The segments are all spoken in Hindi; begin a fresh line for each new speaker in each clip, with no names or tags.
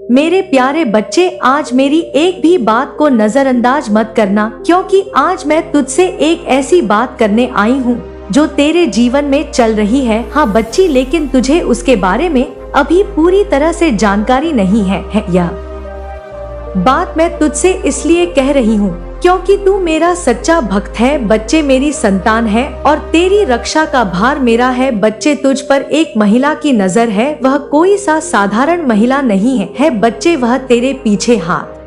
मेरे प्यारे बच्चे, आज मेरी एक भी बात को नजरअंदाज मत करना, क्योंकि आज मैं तुझसे एक ऐसी बात करने आई हूँ जो तेरे जीवन में चल रही है। हाँ बच्ची, लेकिन तुझे उसके बारे में अभी पूरी तरह से जानकारी नहीं है। यह बात मैं तुझसे इसलिए कह रही हूँ क्योंकि तू मेरा सच्चा भक्त है। बच्चे, मेरी संतान है और तेरी रक्षा का भार मेरा है। बच्चे, तुझ पर एक महिला की नजर है, वह कोई सा साधारण महिला नहीं है। बच्चे, वह तेरे पीछे हाथ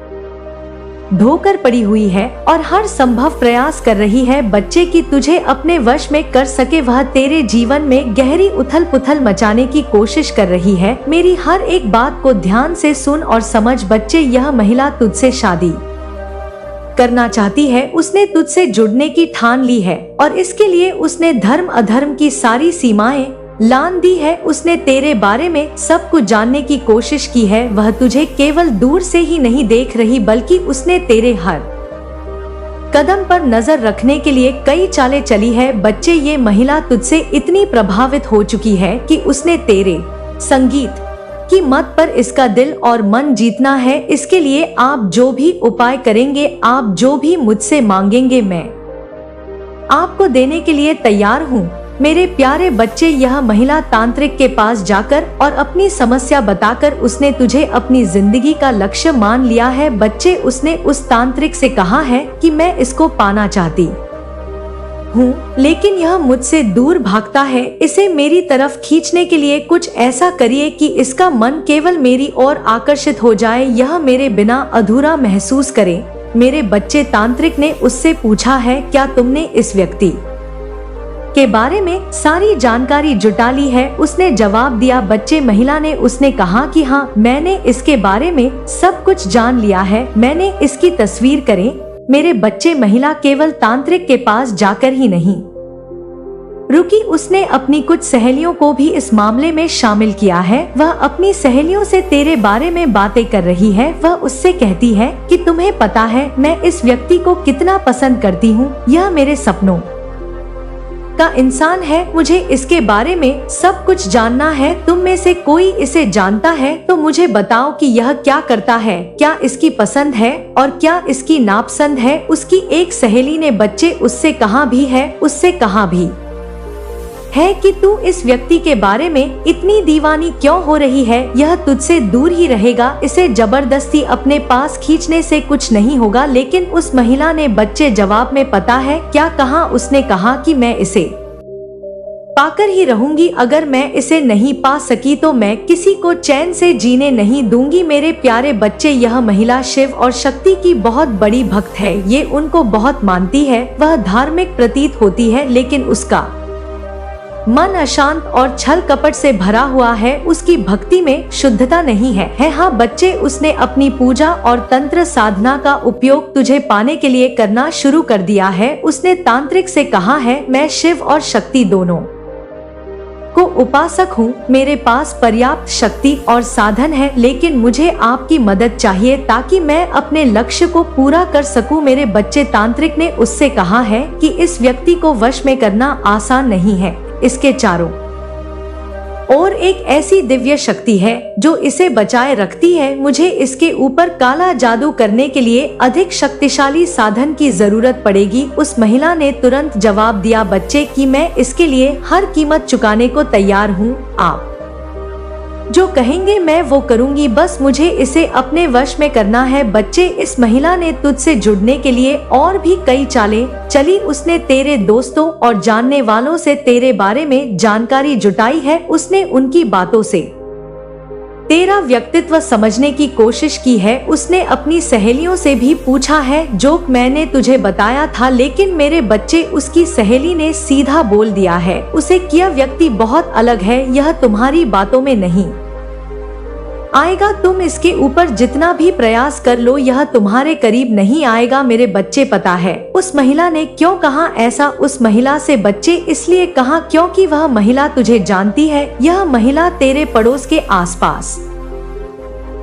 धोकर पड़ी हुई है और हर संभव प्रयास कर रही है बच्चे कि तुझे अपने वश में कर सके। वह तेरे जीवन में गहरी उथल पुथल मचाने की कोशिश कर रही है। मेरी हर एक बात को ध्यान से सुन और समझ बच्चे, यह महिला तुझसे शादी करना चाहती है। उसने तुझसे जुड़ने की ठान ली है और इसके लिए उसने धर्म अधर्म की सारी सीमाएं लान दी है। उसने तेरे बारे में सब कुछ जानने की कोशिश की है। वह तुझे केवल दूर से ही नहीं देख रही, बल्कि उसने तेरे हर कदम पर नजर रखने के लिए कई चालें चली है। बच्चे, ये महिला तुझसे इतनी प्रभावित हो चुकी है कि उसने तेरे संगीत की मत पर इसका दिल और मन जीतना है। इसके लिए आप जो भी उपाय करेंगे, आप जो भी मुझसे मांगेंगे, मैं आपको देने के लिए तैयार हूँ। मेरे प्यारे बच्चे, यह महिला तांत्रिक के पास जाकर और अपनी समस्या बताकर उसने तुझे अपनी जिंदगी का लक्ष्य मान लिया है। बच्चे, उसने उस तांत्रिक से कहा है कि मैं इसको पाना चाहती हूँ, लेकिन यह मुझसे दूर भागता है। इसे मेरी तरफ खींचने के लिए कुछ ऐसा करिए कि इसका मन केवल मेरी ओर आकर्षित हो जाए, यह मेरे बिना अधूरा महसूस करे। मेरे बच्चे, तांत्रिक ने उससे पूछा है, क्या तुमने इस व्यक्ति के बारे में सारी जानकारी जुटा ली है? उसने जवाब दिया। बच्चे, महिला ने उसने कहा कि हाँ, मैंने इसके बारे में सब कुछ जान लिया है, मैंने इसकी तस्वीर करें। मेरे बच्चे, महिला केवल तांत्रिक के पास जाकर ही नहीं रुकी, उसने अपनी कुछ सहेलियों को भी इस मामले में शामिल किया है। वह अपनी सहेलियों से तेरे बारे में बातें कर रही है। वह उससे कहती है कि तुम्हें पता है मैं इस व्यक्ति को कितना पसंद करती हूँ, यह मेरे सपनों का इंसान है, मुझे इसके बारे में सब कुछ जानना है। तुम में से कोई इसे जानता है तो मुझे बताओ कि यह क्या करता है, क्या इसकी पसंद है और क्या इसकी नापसंद है। उसकी एक सहेली ने बच्चे उससे कहा भी है कि तू इस व्यक्ति के बारे में इतनी दीवानी क्यों हो रही है, यह तुझसे दूर ही रहेगा, इसे जबरदस्ती अपने पास खींचने से कुछ नहीं होगा। लेकिन उस महिला ने बच्चे जवाब में पता है क्या कहा? उसने कहा कि मैं इसे पाकर ही रहूंगी, अगर मैं इसे नहीं पा सकी तो मैं किसी को चैन से जीने नहीं दूंगी। मेरे प्यारे बच्चे, यह महिला शिव और शक्ति की बहुत बड़ी भक्त है, ये उनको बहुत मानती है। वह धार्मिक प्रतीत होती है, लेकिन उसका मन अशांत और छल कपट से भरा हुआ है, उसकी भक्ति में शुद्धता नहीं है। हाँ बच्चे, उसने अपनी पूजा और तंत्र साधना का उपयोग तुझे पाने के लिए करना शुरू कर दिया है। उसने तांत्रिक से कहा है, मैं शिव और शक्ति दोनों को उपासक हूँ, मेरे पास पर्याप्त शक्ति और साधन है, लेकिन मुझे आपकी मदद चाहिए ताकि मैं अपने लक्ष्य को पूरा कर सकूं। मेरे बच्चे, तांत्रिक ने उससे कहा है कि इस व्यक्ति को वश में करना आसान नहीं है, इसके चारों और एक ऐसी दिव्य शक्ति है जो इसे बचाए रखती है। मुझे इसके ऊपर काला जादू करने के लिए अधिक शक्तिशाली साधन की जरूरत पड़ेगी। उस महिला ने तुरंत जवाब दिया, बच्चे, कि मैं इसके लिए हर कीमत चुकाने को तैयार हूँ, आप जो कहेंगे मैं वो करूंगी, बस मुझे इसे अपने वश में करना है। बच्चे, इस महिला ने तुझसे जुड़ने के लिए और भी कई चालें चली। उसने तेरे दोस्तों और जानने वालों से तेरे बारे में जानकारी जुटाई है। उसने उनकी बातों से तेरा व्यक्तित्व समझने की कोशिश की है। उसने अपनी सहेलियों से भी पूछा है जो मैंने तुझे बताया था, लेकिन मेरे बच्चे, उसकी सहेली ने सीधा बोल दिया है, उसे किया व्यक्ति बहुत अलग है, यह तुम्हारी बातों में नहीं आएगा। तुम इसके ऊपर जितना भी प्रयास कर लो, यह तुम्हारे करीब नहीं आएगा। मेरे बच्चे, पता है उस महिला ने क्यों कहा ऐसा? उस महिला से बच्चे इसलिए कहा क्योंकि वह महिला तुझे जानती है। यह महिला तेरे पड़ोस के आसपास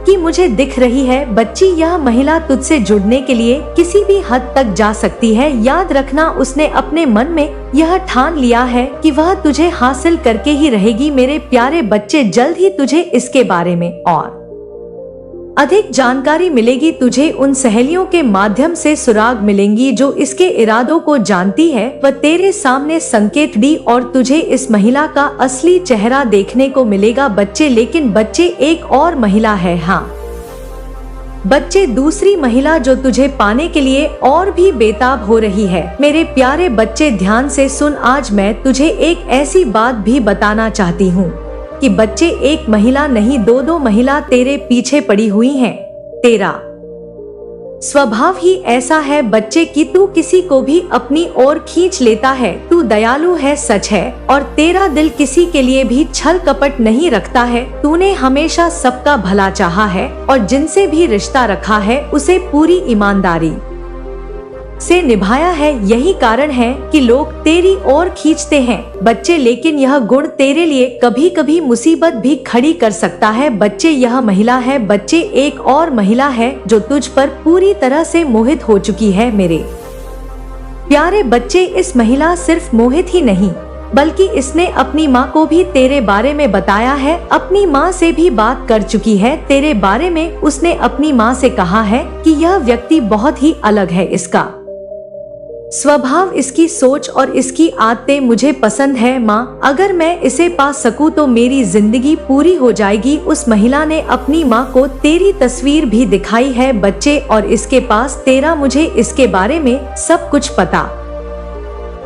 की मुझे दिख रही है। बच्ची, यह महिला तुझसे जुड़ने के लिए किसी भी हद तक जा सकती है। याद रखना, उसने अपने मन में यह ठान लिया है कि वह तुझे हासिल करके ही रहेगी। मेरे प्यारे बच्चे, जल्द ही तुझे इसके बारे में और अधिक जानकारी मिलेगी तुझे, उन सहेलियों के माध्यम से सुराग मिलेंगी जो इसके इरादों को जानती है। वह तेरे सामने संकेत दी और तुझे इस महिला का असली चेहरा देखने को मिलेगा बच्चे। लेकिन बच्चे एक और महिला है, हाँ बच्चे, दूसरी महिला जो तुझे पाने के लिए और भी बेताब हो रही है। मेरे प्यारे बच्चे ध्यान से सुन, आज मैं तुझे एक ऐसी बात भी बताना चाहती हूँ कि बच्चे एक महिला नहीं, दो महिला तेरे पीछे पड़ी हुई हैं। तेरा स्वभाव ही ऐसा है बच्चे कि तू किसी को भी अपनी ओर खींच लेता है। तू दयालु है, सच है, और तेरा दिल किसी के लिए भी छल कपट नहीं रखता है। तूने हमेशा सबका भला चाहा है और जिनसे भी रिश्ता रखा है उसे पूरी ईमानदारी से निभाया है। यही कारण है कि लोग तेरी ओर खींचते हैं बच्चे। लेकिन यह गुण तेरे लिए कभी कभी मुसीबत भी खड़ी कर सकता है बच्चे। यह महिला है बच्चे, एक और महिला है जो तुझ पर पूरी तरह से मोहित हो चुकी है। मेरे प्यारे बच्चे, इस महिला सिर्फ मोहित ही नहीं बल्कि इसने अपनी माँ को भी तेरे बारे में बताया है। अपनी माँ से भी बात कर चुकी है तेरे बारे में। उसने अपनी माँ से कहा है कि यह व्यक्ति बहुत ही अलग है, इसका स्वभाव, इसकी सोच और इसकी आदतें मुझे पसंद है माँ। अगर मैं इसे पा सकूं तो मेरी जिंदगी पूरी हो जाएगी। उस महिला ने अपनी माँ को तेरी तस्वीर भी दिखाई है बच्चे, और इसके पास तेरा मुझे इसके बारे में सब कुछ पता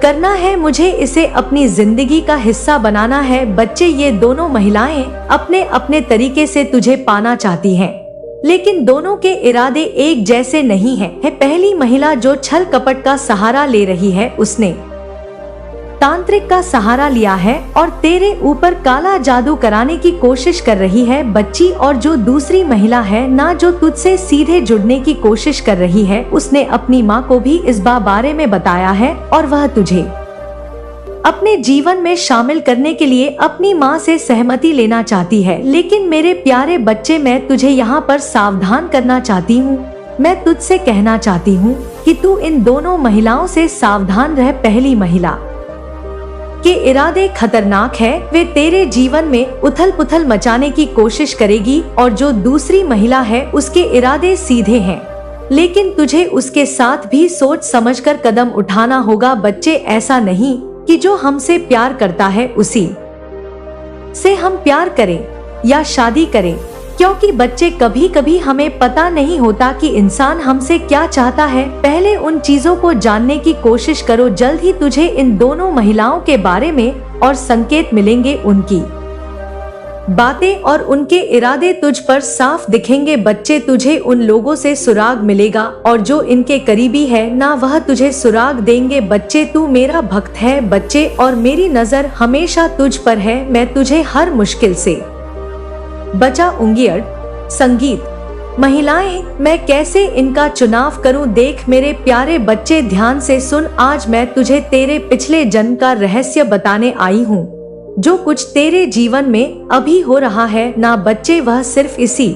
करना है। मुझे इसे अपनी जिंदगी का हिस्सा बनाना है बच्चे। ये दोनों महिलाएं अपने अपने तरीके से तुझे पाना चाहती हैं, लेकिन दोनों के इरादे एक जैसे नहीं हैं। पहली महिला जो छल कपट का सहारा ले रही है, उसने तांत्रिक का सहारा लिया है और तेरे ऊपर काला जादू कराने की कोशिश कर रही है बच्ची। और जो दूसरी महिला है ना, जो तुझसे सीधे जुड़ने की कोशिश कर रही है, उसने अपनी माँ को भी इस बारे में बताया है और वह तुझे अपने जीवन में शामिल करने के लिए अपनी माँ से सहमति लेना चाहती है। लेकिन मेरे प्यारे बच्चे, मैं तुझे यहाँ पर सावधान करना चाहती हूँ। मैं तुझसे कहना चाहती हूँ कि तू इन दोनों महिलाओं से सावधान रह। पहली महिला के इरादे खतरनाक है, वे तेरे जीवन में उथल पुथल मचाने की कोशिश करेगी। और जो दूसरी महिला है, उसके इरादे सीधे हैं, लेकिन तुझे उसके साथ भी सोच समझकर कदम उठाना होगा बच्चे। ऐसा नहीं कि जो हमसे प्यार करता है उसी से हम प्यार करें या शादी करें, क्योंकि बच्चे कभी कभी हमें पता नहीं होता कि इंसान हमसे क्या चाहता है। पहले उन चीजों को जानने की कोशिश करो। जल्द ही तुझे इन दोनों महिलाओं के बारे में और संकेत मिलेंगे। उनकी बातें और उनके इरादे तुझ पर साफ दिखेंगे बच्चे। तुझे उन लोगों से सुराग मिलेगा और जो इनके करीबी है ना, वह तुझे सुराग देंगे बच्चे। तू मेरा भक्त है बच्चे और मेरी नजर हमेशा तुझ पर है। मैं तुझे हर मुश्किल से बचाऊंगी। संगीत महिलाएं, मैं कैसे इनका चुनाव करूं? देख मेरे प्यारे बच्चे, ध्यान से सुन। आज मैं तुझे तेरे पिछले जन्म का रहस्य बताने आई हूँ। जो कुछ तेरे जीवन में अभी हो रहा है ना बच्चे, वह सिर्फ इसी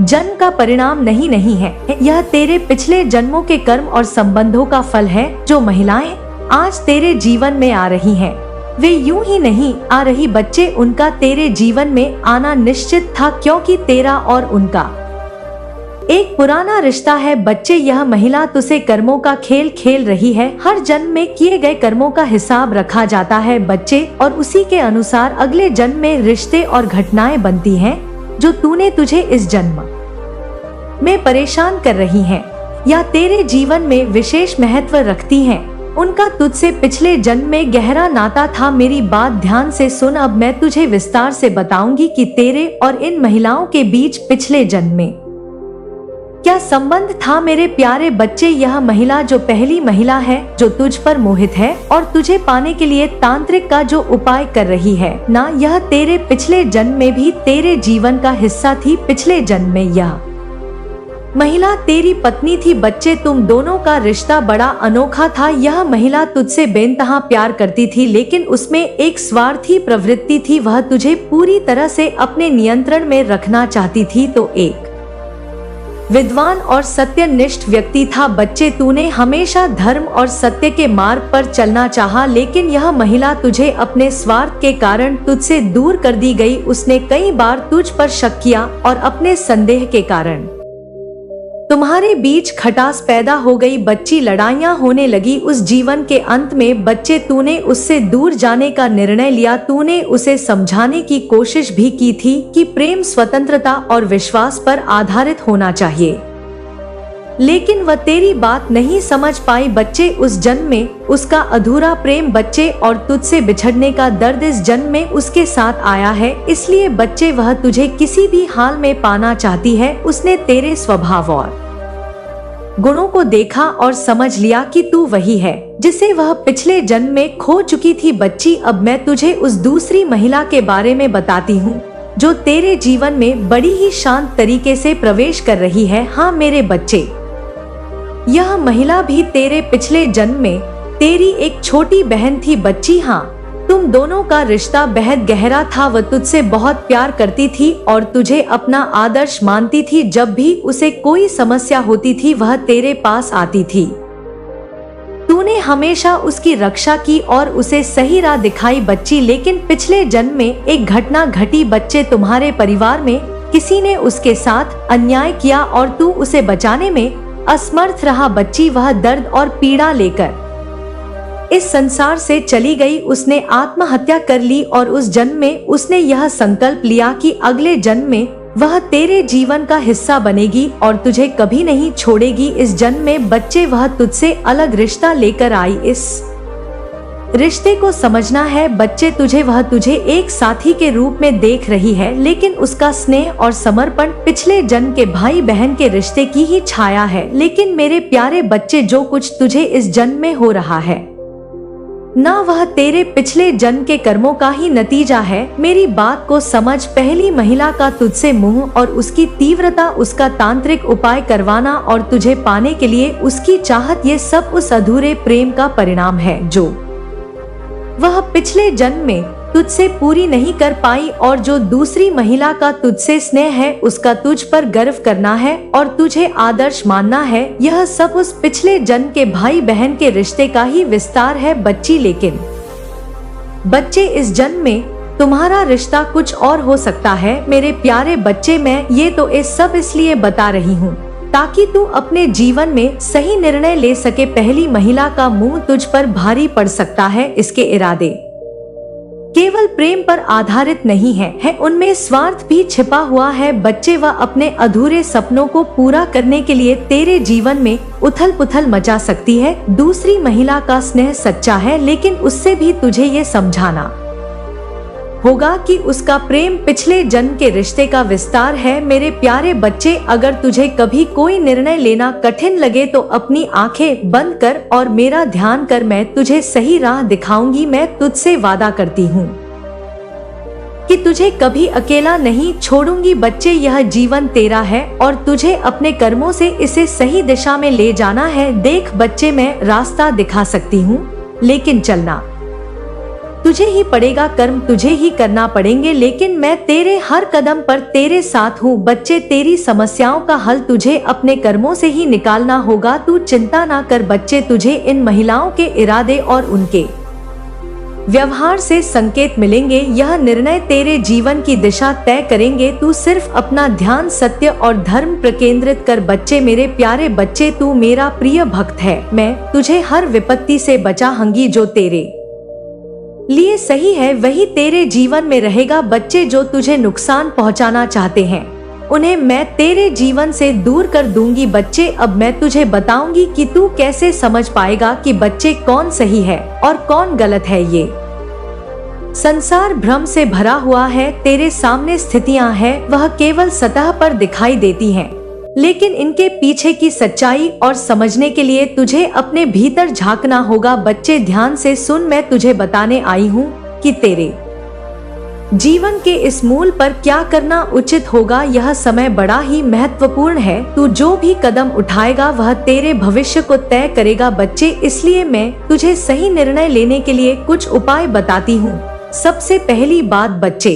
जन्म का परिणाम नहीं है। यह तेरे पिछले जन्मों के कर्म और संबंधों का फल है। जो महिलाएं आज तेरे जीवन में आ रही हैं, वे यूं ही नहीं आ रही बच्चे। उनका तेरे जीवन में आना निश्चित था, क्योंकि तेरा और उनका एक पुराना रिश्ता है बच्चे। यह महिला तुझसे कर्मों का खेल खेल रही है। हर जन्म में किए गए कर्मों का हिसाब रखा जाता है बच्चे, और उसी के अनुसार अगले जन्म में रिश्ते और घटनाएं बनती हैं जो तूने तुझे इस जन्म में परेशान कर रही हैं या तेरे जीवन में विशेष महत्व रखती हैं। उनका तुझसे पिछले जन्म में गहरा नाता था। मेरी बात ध्यान से सुन। अब मैं तुझे विस्तार से बताऊंगी कि तेरे और इन महिलाओं के बीच पिछले जन्म में क्या संबंध था। मेरे प्यारे बच्चे, यह महिला जो पहली महिला है जो तुझ पर मोहित है और तुझे पाने के लिए तांत्रिक का जो उपाय कर रही है ना, यह तेरे पिछले जन्म में भी तेरे जीवन का हिस्सा थी। पिछले जन्म में यह महिला तेरी पत्नी थी बच्चे। तुम दोनों का रिश्ता बड़ा अनोखा था। यह महिला तुझसे बेइंतहा प्यार करती थी, लेकिन उसमें एक स्वार्थी प्रवृत्ति थी। वह तुझे पूरी तरह से अपने नियंत्रण में रखना चाहती थी। तो एक विद्वान और सत्यनिष्ठ व्यक्ति था। बच्चे, तूने हमेशा धर्म और सत्य के मार्ग पर चलना चाहा, लेकिन यह महिला तुझे अपने स्वार्थ के कारण तुझसे दूर कर दी गई। उसने कई बार तुझ पर शक किया और अपने संदेह के कारण तुम्हारे बीच खटास पैदा हो गई। बच्ची, लड़ाइयाँ होने लगी। उस जीवन के अंत में बच्चे, तूने उससे दूर जाने का निर्णय लिया। तूने उसे समझाने की कोशिश भी की थी कि प्रेम स्वतंत्रता और विश्वास पर आधारित होना चाहिए, लेकिन वह तेरी बात नहीं समझ पाई। बच्चे, उस जन्म में उसका अधूरा प्रेम बच्चे और तुझसे बिछड़ने का दर्द इस जन्म में उसके साथ आया है। इसलिए बच्चे, वह तुझे किसी भी हाल में पाना चाहती है। उसने तेरे स्वभाव और गुणों को देखा और समझ लिया कि तू वही है जिसे वह पिछले जन्म में खो चुकी थी। बच्ची, अब मैं तुझे उस दूसरी महिला के बारे में बताती हूँ जो तेरे जीवन में बड़ी ही शांत तरीके से प्रवेश कर रही है। हाँ मेरे बच्चे, यह महिला भी तेरे पिछले जन्म में तेरी एक छोटी बहन थी। बच्ची, हाँ, तुम दोनों का रिश्ता बेहद गहरा था। वह तुझसे बहुत प्यार करती थी और तुझे अपना आदर्श मानती थी। जब भी उसे कोई समस्या होती थी वह तेरे पास आती थी। तूने हमेशा उसकी रक्षा की और उसे सही राह दिखाई। बच्ची, लेकिन पिछले जन्म में एक घटना घटी। बच्चे, तुम्हारे परिवार में किसी ने उसके साथ अन्याय किया और तू उसे बचाने में असमर्थ रहा। बच्ची, वह दर्द और पीड़ा लेकर इस संसार से चली गई। उसने आत्महत्या कर ली और उस जन्म में उसने यह संकल्प लिया कि अगले जन्म में वह तेरे जीवन का हिस्सा बनेगी और तुझे कभी नहीं छोड़ेगी। इस जन्म में बच्चे, वह तुझसे अलग रिश्ता लेकर आई। इस रिश्ते को समझना है बच्चे। तुझे एक साथी के रूप में देख रही है, लेकिन उसका स्नेह और समर्पण पिछले जन्म के भाई बहन के रिश्ते की ही छाया है। लेकिन मेरे प्यारे बच्चे, जो कुछ तुझे इस जन्म में हो रहा है ना, वह तेरे पिछले जन्म के कर्मों का ही नतीजा है। मेरी बात को समझ। पहली महिला का तुझसे मोह और उसकी तीव्रता, उसका तांत्रिक उपाय करवाना और तुझे पाने के लिए उसकी चाहत, ये सब उस अधूरे प्रेम का परिणाम है जो वह पिछले जन्म में तुझसे पूरी नहीं कर पाई। और जो दूसरी महिला का तुझसे स्नेह है, उसका तुझ पर गर्व करना है और तुझे आदर्श मानना है, यह सब उस पिछले जन्म के भाई बहन के रिश्ते का ही विस्तार है। बच्ची, लेकिन बच्चे, इस जन्म में तुम्हारा रिश्ता कुछ और हो सकता है। मेरे प्यारे बच्चे, मैं ये तो सब इसलिए बता रही हूँ ताकि तू अपने जीवन में सही निर्णय ले सके। पहली महिला का मुंह तुझ पर भारी पड़ सकता है। इसके इरादे केवल प्रेम पर आधारित नहीं है, उनमें स्वार्थ भी छिपा हुआ है। बच्चे, वह अपने अधूरे सपनों को पूरा करने के लिए तेरे जीवन में उथल पुथल मचा सकती है। दूसरी महिला का स्नेह सच्चा है, लेकिन उससे भी तुझे ये समझाना होगा कि उसका प्रेम पिछले जन्म के रिश्ते का विस्तार है। मेरे प्यारे बच्चे, अगर तुझे कभी कोई निर्णय लेना कठिन लगे तो अपनी आंखें बंद कर और मेरा ध्यान कर। मैं तुझे सही राह दिखाऊंगी। मैं तुझसे वादा करती हूँ कि तुझे कभी अकेला नहीं छोड़ूंगी। बच्चे, यह जीवन तेरा है और तुझे अपने कर्मों से इसे सही दिशा में ले जाना है। देख बच्चे, मैं रास्ता दिखा सकती हूँ, लेकिन चलना तुझे ही पड़ेगा। कर्म तुझे ही करना पड़ेंगे, लेकिन मैं तेरे हर कदम पर तेरे साथ हूँ। बच्चे, तेरी समस्याओं का हल तुझे अपने कर्मों से ही निकालना होगा। तू चिंता ना कर। बच्चे, तुझे इन महिलाओं के इरादे और उनके व्यवहार से संकेत मिलेंगे। यह निर्णय तेरे जीवन की दिशा तय करेंगे। तू सिर्फ अपना ध्यान सत्य और धर्म पर केंद्रित कर। बच्चे, मेरे प्यारे बच्चे, तू मेरा प्रिय भक्त है। मैं तुझे हर विपत्ति से बचाऊंगी। जो तेरे लिए सही है वही तेरे जीवन में रहेगा। बच्चे, जो तुझे नुकसान पहुंचाना चाहते हैं उन्हें मैं तेरे जीवन से दूर कर दूंगी। बच्चे, अब मैं तुझे बताऊंगी कि तू कैसे समझ पाएगा कि बच्चे कौन सही है और कौन गलत है। ये संसार भ्रम से भरा हुआ है। तेरे सामने स्थितियां हैं, वह केवल सतह पर दिखाई देती हैं, लेकिन इनके पीछे की सच्चाई और समझने के लिए तुझे अपने भीतर झांकना होगा। बच्चे, ध्यान से सुन। मैं तुझे बताने आई हूँ कि तेरे जीवन के इस मूल पर क्या करना उचित होगा। यह समय बड़ा ही महत्वपूर्ण है। तू जो भी कदम उठाएगा वह तेरे भविष्य को तय करेगा। बच्चे, इसलिए मैं तुझे सही निर्णय लेने के लिए कुछ उपाय बताती हूँ। सबसे पहली बात बच्चे,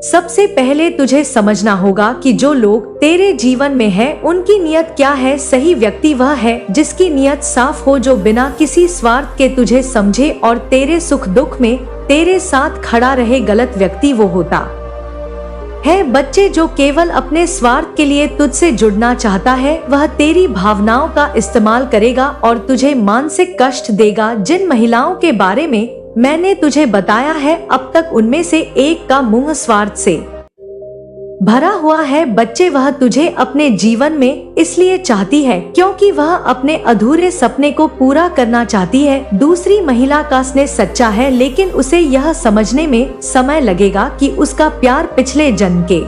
सबसे पहले तुझे समझना होगा कि जो लोग तेरे जीवन में है उनकी नियत क्या है। सही व्यक्ति वह है जिसकी नियत साफ हो, जो बिना किसी स्वार्थ के तुझे समझे और तेरे सुख दुख में तेरे साथ खड़ा रहे। गलत व्यक्ति वो होता है बच्चे जो केवल अपने स्वार्थ के लिए तुझसे जुड़ना चाहता है। वह तेरी भावनाओं का इस्तेमाल करेगा और तुझे मानसिक कष्ट देगा। जिन महिलाओं के बारे में मैंने तुझे बताया है, अब तक उनमें से एक का मुंह स्वार्थ से भरा हुआ है। बच्चे वह तुझे अपने जीवन में इसलिए चाहती है क्योंकि वह अपने अधूरे सपने को पूरा करना चाहती है। दूसरी महिला का स्नेह सच्चा है, लेकिन उसे यह समझने में समय लगेगा कि उसका प्यार पिछले जन्म के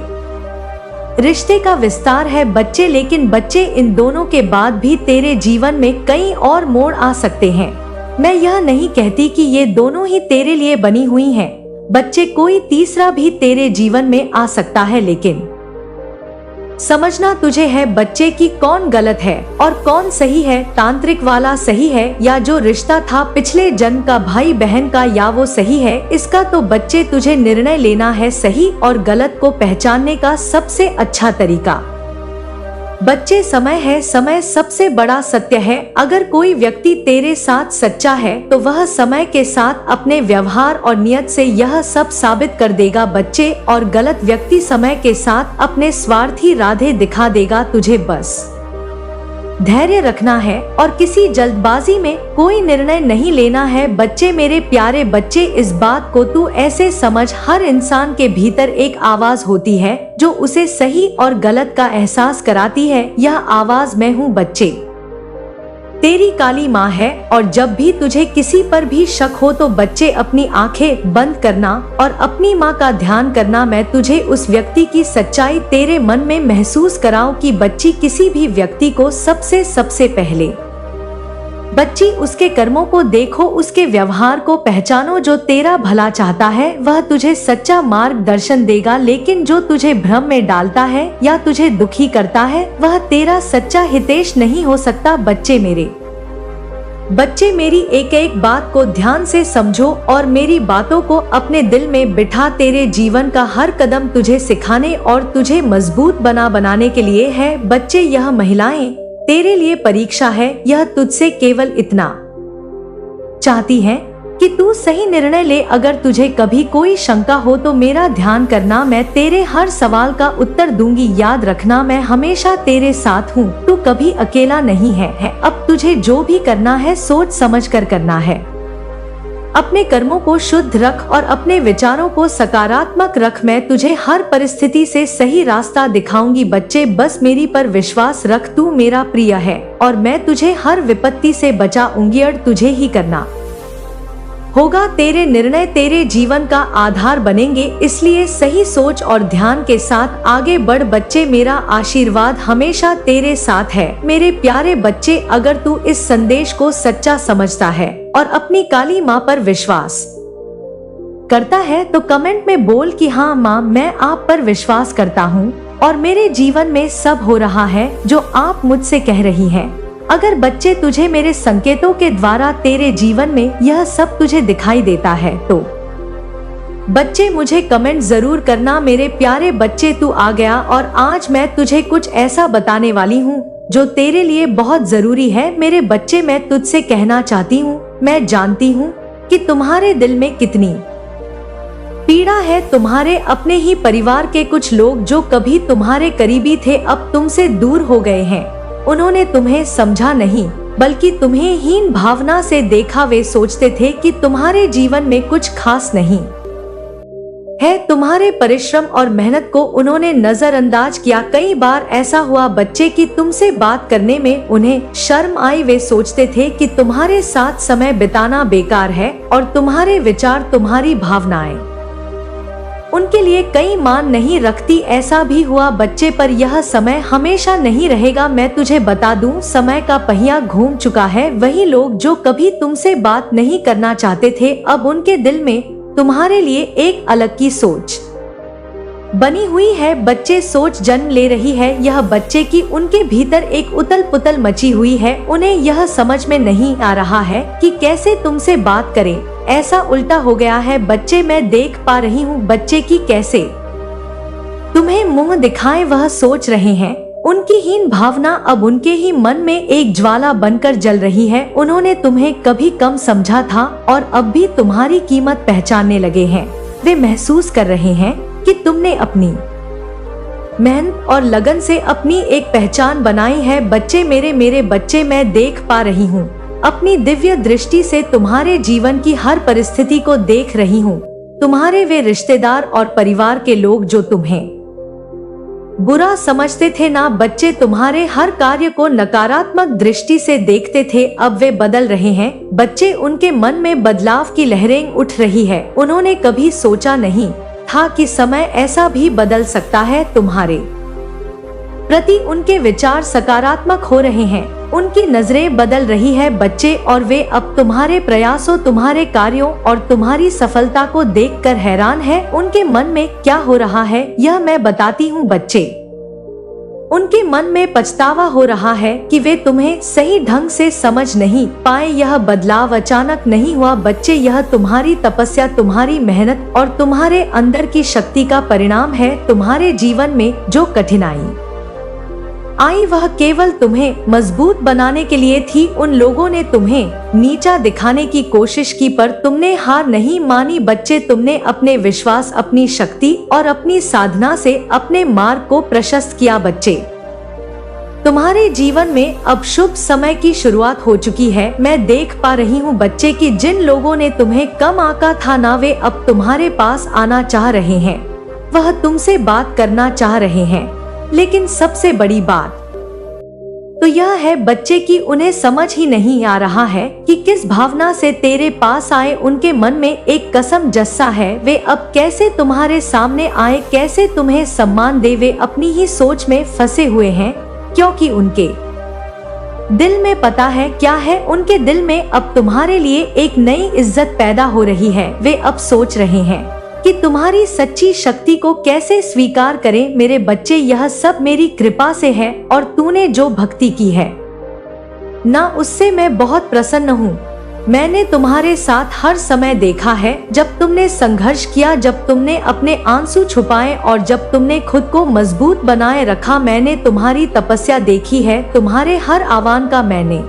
रिश्ते का विस्तार है। बच्चे लेकिन बच्चे इन दोनों के बाद भी तेरे जीवन में कई और मोड़ आ सकते हैं। मैं यह नहीं कहती कि ये दोनों ही तेरे लिए बनी हुई हैं। बच्चे कोई तीसरा भी तेरे जीवन में आ सकता है, लेकिन समझना तुझे है बच्चे की कौन गलत है और कौन सही है। तांत्रिक वाला सही है या जो रिश्ता था पिछले जन्म का भाई बहन का, या वो सही है। इसका तो बच्चे तुझे निर्णय लेना है। सही और गलत को पहचानने का सबसे अच्छा तरीका बच्चे समय है। समय सबसे बड़ा सत्य है। अगर कोई व्यक्ति तेरे साथ सच्चा है तो वह समय के साथ अपने व्यवहार और नियत से यह सब साबित कर देगा बच्चे, और गलत व्यक्ति समय के साथ अपने स्वार्थी राधे दिखा देगा। तुझे बस धैर्य रखना है और किसी जल्दबाजी में कोई निर्णय नहीं लेना है। बच्चे मेरे प्यारे बच्चे, इस बात को तू ऐसे समझ, हर इंसान के भीतर एक आवाज होती है जो उसे सही और गलत का एहसास कराती है। यह आवाज मैं हूँ बच्चे, तेरी काली माँ है। और जब भी तुझे किसी पर भी शक हो तो बच्चे अपनी आंखें बंद करना और अपनी माँ का ध्यान करना। मैं तुझे उस व्यक्ति की सच्चाई तेरे मन में महसूस कराऊं कि बच्ची किसी भी व्यक्ति को सबसे पहले बच्ची उसके कर्मों को देखो, उसके व्यवहार को पहचानो। जो तेरा भला चाहता है वह तुझे सच्चा मार्गदर्शन देगा, लेकिन जो तुझे भ्रम में डालता है या तुझे दुखी करता है वह तेरा सच्चा हितैषी नहीं हो सकता। बच्चे मेरी एक एक बात को ध्यान से समझो और मेरी बातों को अपने दिल में बिठा। तेरे जीवन का हर कदम तुझे सिखाने और तुझे मजबूत बनाने के लिए है। बच्चे, यह महिलाएं तेरे लिए परीक्षा है। यह तुझसे केवल इतना चाहती है कि तू सही निर्णय ले। अगर तुझे कभी कोई शंका हो तो मेरा ध्यान करना, मैं तेरे हर सवाल का उत्तर दूंगी। याद रखना, मैं हमेशा तेरे साथ हूँ, तू कभी अकेला नहीं है। अब तुझे जो भी करना है सोच समझ कर करना है। अपने कर्मों को शुद्ध रख और अपने विचारों को सकारात्मक रख। मैं तुझे हर परिस्थिति से सही रास्ता दिखाऊंगी। बच्चे, बस मेरी पर विश्वास रख, तू मेरा प्रिय है और मैं तुझे हर विपत्ति से बचाऊंगी। और तुझे ही करना होगा। तेरे निर्णय तेरे जीवन का आधार बनेंगे, इसलिए सही सोच और ध्यान के साथ आगे बढ़। बच्चे, मेरा आशीर्वाद हमेशा तेरे साथ है। मेरे प्यारे बच्चे, अगर तू इस संदेश को सच्चा समझता है और अपनी काली माँ पर विश्वास करता है तो कमेंट में बोल कि हाँ माँ, मैं आप पर विश्वास करता हूँ और मेरे जीवन में सब हो रहा है जो आप मुझसे कह रही हैं। अगर बच्चे तुझे मेरे संकेतों के द्वारा तेरे जीवन में यह सब तुझे दिखाई देता है तो बच्चे मुझे कमेंट जरूर करना। मेरे प्यारे बच्चे, तू आ गया और आज मैं तुझे कुछ ऐसा बताने वाली हूँ जो तेरे लिए बहुत जरूरी है। मेरे बच्चे, मैं तुझसे कहना चाहती हूँ, मैं जानती हूँ कि तुम्हारे दिल में कितनी पीड़ा है। तुम्हारे अपने ही परिवार के कुछ लोग जो कभी तुम्हारे करीबी थे अब तुमसे दूर हो गए हैं। उन्होंने तुम्हें समझा नहीं बल्कि तुम्हें हीन भावना से देखा। वे सोचते थे कि तुम्हारे जीवन में कुछ खास नहीं है। तुम्हारे परिश्रम और मेहनत को उन्होंने नजरअंदाज किया। कई बार ऐसा हुआ बच्चे कि तुमसे बात करने में उन्हें शर्म आई। वे सोचते थे कि तुम्हारे साथ समय बिताना बेकार है और तुम्हारे विचार, तुम्हारी भावनाएं उनके लिए कई मान नहीं रखती। ऐसा भी हुआ बच्चे, पर यह समय हमेशा नहीं रहेगा। मैं तुझे बता दूं, समय का पहिया घूम चुका है। वही लोग जो कभी तुमसे बात नहीं करना चाहते थे अब उनके दिल में तुम्हारे लिए एक अलग की सोच बनी हुई है। बच्चे, सोच जन्म ले रही है यह बच्चे की उनके भीतर एक उतल पुतल मची हुई है। उन्हें यह समझ में नहीं आ रहा है कि कैसे तुमसे बात करें। ऐसा उल्टा हो गया है बच्चे, मैं देख पा रही हूँ बच्चे की कैसे तुम्हें मुंह दिखाए वह सोच रहे हैं। उनकी हीन भावना अब उनके ही मन में एक ज्वाला बनकर जल रही है। उन्होंने तुम्हें कभी कम समझा था और अब भी तुम्हारी कीमत पहचानने लगे हैं। वे महसूस कर रहे हैं कि तुमने अपनी मेहनत और लगन से अपनी एक पहचान बनाई है। बच्चे, मेरे बच्चे, मैं देख पा रही हूँ, अपनी दिव्य दृष्टि से तुम्हारे जीवन की हर परिस्थिति को देख रही हूँ। तुम्हारे वे रिश्तेदार और परिवार के लोग जो तुम्हें बुरा समझते थे ना बच्चे, तुम्हारे हर कार्य को नकारात्मक दृष्टि से देखते थे, अब वे बदल रहे हैं। बच्चे, उनके मन में बदलाव की लहरें उठ रही है। उन्होंने कभी सोचा नहीं था कि समय ऐसा भी बदल सकता है। तुम्हारे प्रति उनके विचार सकारात्मक हो रहे हैं, उनकी नजरें बदल रही है बच्चे, और वे अब तुम्हारे प्रयासों, तुम्हारे कार्यों और तुम्हारी सफलता को देखकर हैरान है। उनके मन में क्या हो रहा है यह मैं बताती हूँ बच्चे। उनके मन में पछतावा हो रहा है कि वे तुम्हें सही ढंग से समझ नहीं पाए। यह बदलाव अचानक नहीं हुआ बच्चे, यह तुम्हारी तपस्या, तुम्हारी मेहनत और तुम्हारे अंदर की शक्ति का परिणाम है। तुम्हारे जीवन में जो कठिनाई आई वह केवल तुम्हें मजबूत बनाने के लिए थी। उन लोगों ने तुम्हें नीचा दिखाने की कोशिश की पर तुमने हार नहीं मानी बच्चे। तुमने अपने विश्वास, अपनी शक्ति और अपनी साधना से अपने मार्ग को प्रशस्त किया बच्चे। तुम्हारे जीवन में अब शुभ समय की शुरुआत हो चुकी है। मैं देख पा रही हूँ बच्चे कि जिन लोगों ने तुम्हें कम आंका था ना, वे अब तुम्हारे पास आना चाह रहे हैं। वह तुमसे बात करना चाह रहे हैं। लेकिन सबसे बड़ी बात तो यह है बच्चे कि उन्हें समझ ही नहीं आ रहा है कि किस भावना से तेरे पास आए। उनके मन में एक कसम जस्सा है। वे अब कैसे तुम्हारे सामने आए, कैसे तुम्हें सम्मान दे। वे अपनी ही सोच में फंसे हुए हैं, क्योंकि उनके दिल में पता है क्या है। उनके दिल में अब तुम्हारे लिए एक नई इज्जत पैदा हो रही है। वे अब सोच रहे हैं कि तुम्हारी सच्ची शक्ति को कैसे स्वीकार करें। मेरे बच्चे, यह सब मेरी कृपा से है और तूने जो भक्ति की है ना, उससे मैं बहुत प्रसन्न हूँ। मैंने तुम्हारे साथ हर समय देखा है, जब तुमने संघर्ष किया, जब तुमने अपने आंसू छुपाए और जब तुमने खुद को मजबूत बनाए रखा। मैंने तुम्हारी तपस्या देखी है, तुम्हारे हर आह्वान का मैंने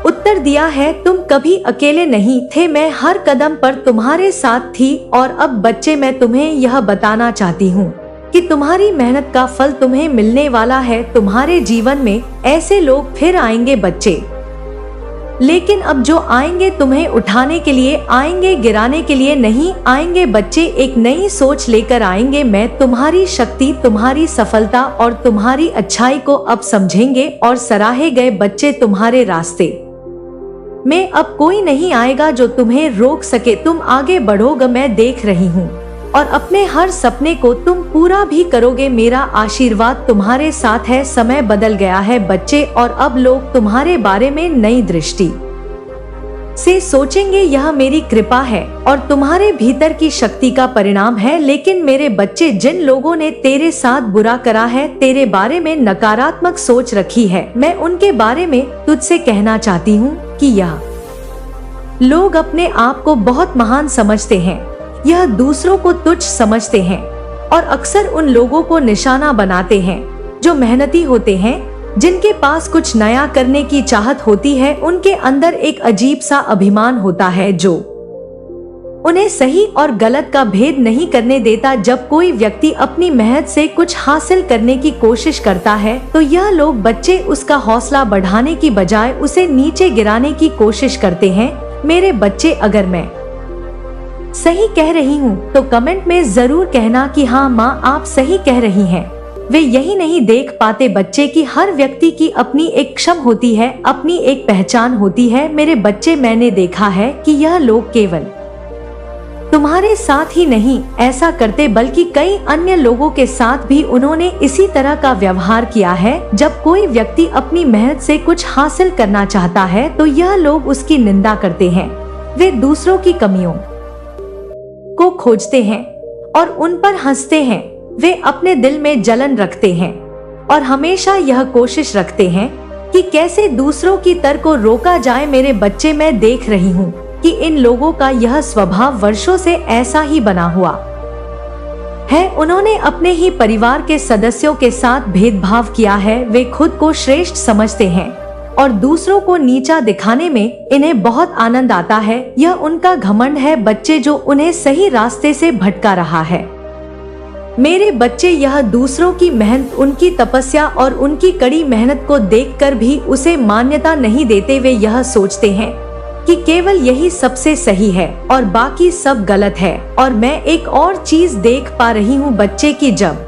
उत्तर दिया है। तुम कभी अकेले नहीं थे, मैं हर कदम पर तुम्हारे साथ थी। और अब बच्चे, मैं तुम्हें यह बताना चाहती हूँ कि तुम्हारी मेहनत का फल तुम्हें मिलने वाला है। तुम्हारे जीवन में ऐसे लोग फिर आएंगे बच्चे, लेकिन अब जो आएंगे तुम्हें उठाने के लिए आएंगे, गिराने के लिए नहीं आएंगे बच्चे। एक नई सोच लेकर आएंगे। मैं तुम्हारी शक्ति, तुम्हारी सफलता और तुम्हारी अच्छाई को अब समझेंगे और सराहे गए बच्चे। तुम्हारे रास्ते में अब कोई नहीं आएगा जो तुम्हें रोक सके। तुम आगे बढ़ोगे, मैं देख रही हूँ, और अपने हर सपने को तुम पूरा भी करोगे। मेरा आशीर्वाद तुम्हारे साथ है। समय बदल गया है बच्चे, और अब लोग तुम्हारे बारे में नई दृष्टि से सोचेंगे। यह मेरी कृपा है और तुम्हारे भीतर की शक्ति का परिणाम है। लेकिन मेरे बच्चे, जिन लोगों ने तेरे साथ बुरा करा है, तेरे बारे में नकारात्मक सोच रखी है, मैं उनके बारे में तुझसे कहना चाहती हूँ कि यह लोग अपने आप को बहुत महान समझते हैं। यह दूसरों को तुच्छ समझते हैं और अक्सर उन लोगों को निशाना बनाते हैं जो मेहनती होते हैं, जिनके पास कुछ नया करने की चाहत होती है। उनके अंदर एक अजीब सा अभिमान होता है जो उन्हें सही और गलत का भेद नहीं करने देता। जब कोई व्यक्ति अपनी मेहनत से कुछ हासिल करने की कोशिश करता है तो यह लोग बच्चे उसका हौसला बढ़ाने की बजाय उसे नीचे गिराने की कोशिश करते हैं। मेरे बच्चे, अगर मैं सही कह रही हूँ तो कमेंट में जरूर कहना कि हाँ माँ, आप सही कह रही हैं। वे यही नहीं देख पाते बच्चे कि हर व्यक्ति की अपनी एक क्षम होती है, अपनी एक पहचान होती है। मेरे बच्चे, मैंने देखा है कि यह लोग केवल तुम्हारे साथ ही नहीं ऐसा करते, बल्कि कई अन्य लोगों के साथ भी उन्होंने इसी तरह का व्यवहार किया है। जब कोई व्यक्ति अपनी मेहनत से कुछ हासिल करना चाहता है तो यह लोग उसकी निंदा करते हैं। वे दूसरों की कमियों को खोजते हैं और उन पर हंसते हैं। वे अपने दिल में जलन रखते हैं और हमेशा यह कोशिश रखते हैं कि कैसे दूसरों की तर्क को रोका जाए। मेरे बच्चे, मैं देख रही हूँ कि इन लोगों का यह स्वभाव वर्षों से ऐसा ही बना हुआ है। उन्होंने अपने ही परिवार के सदस्यों के साथ भेदभाव किया है। वे खुद को श्रेष्ठ समझते हैं और दूसरों को नीचा दिखाने में इन्हें बहुत आनंद आता है। यह उनका घमंड है, बच्चे जो उन्हें सही रास्ते से भटका रहा है। मेरे बच्चे, यह दूसरों की मेहनत, उनकी तपस्या और उनकी कड़ी मेहनत को देखकर भी उसे मान्यता नहीं देते। वे यह सोचते हैं कि केवल यही सबसे सही है और बाकी सब गलत है। और मैं एक और चीज देख पा रही हूँ बच्चे की, जब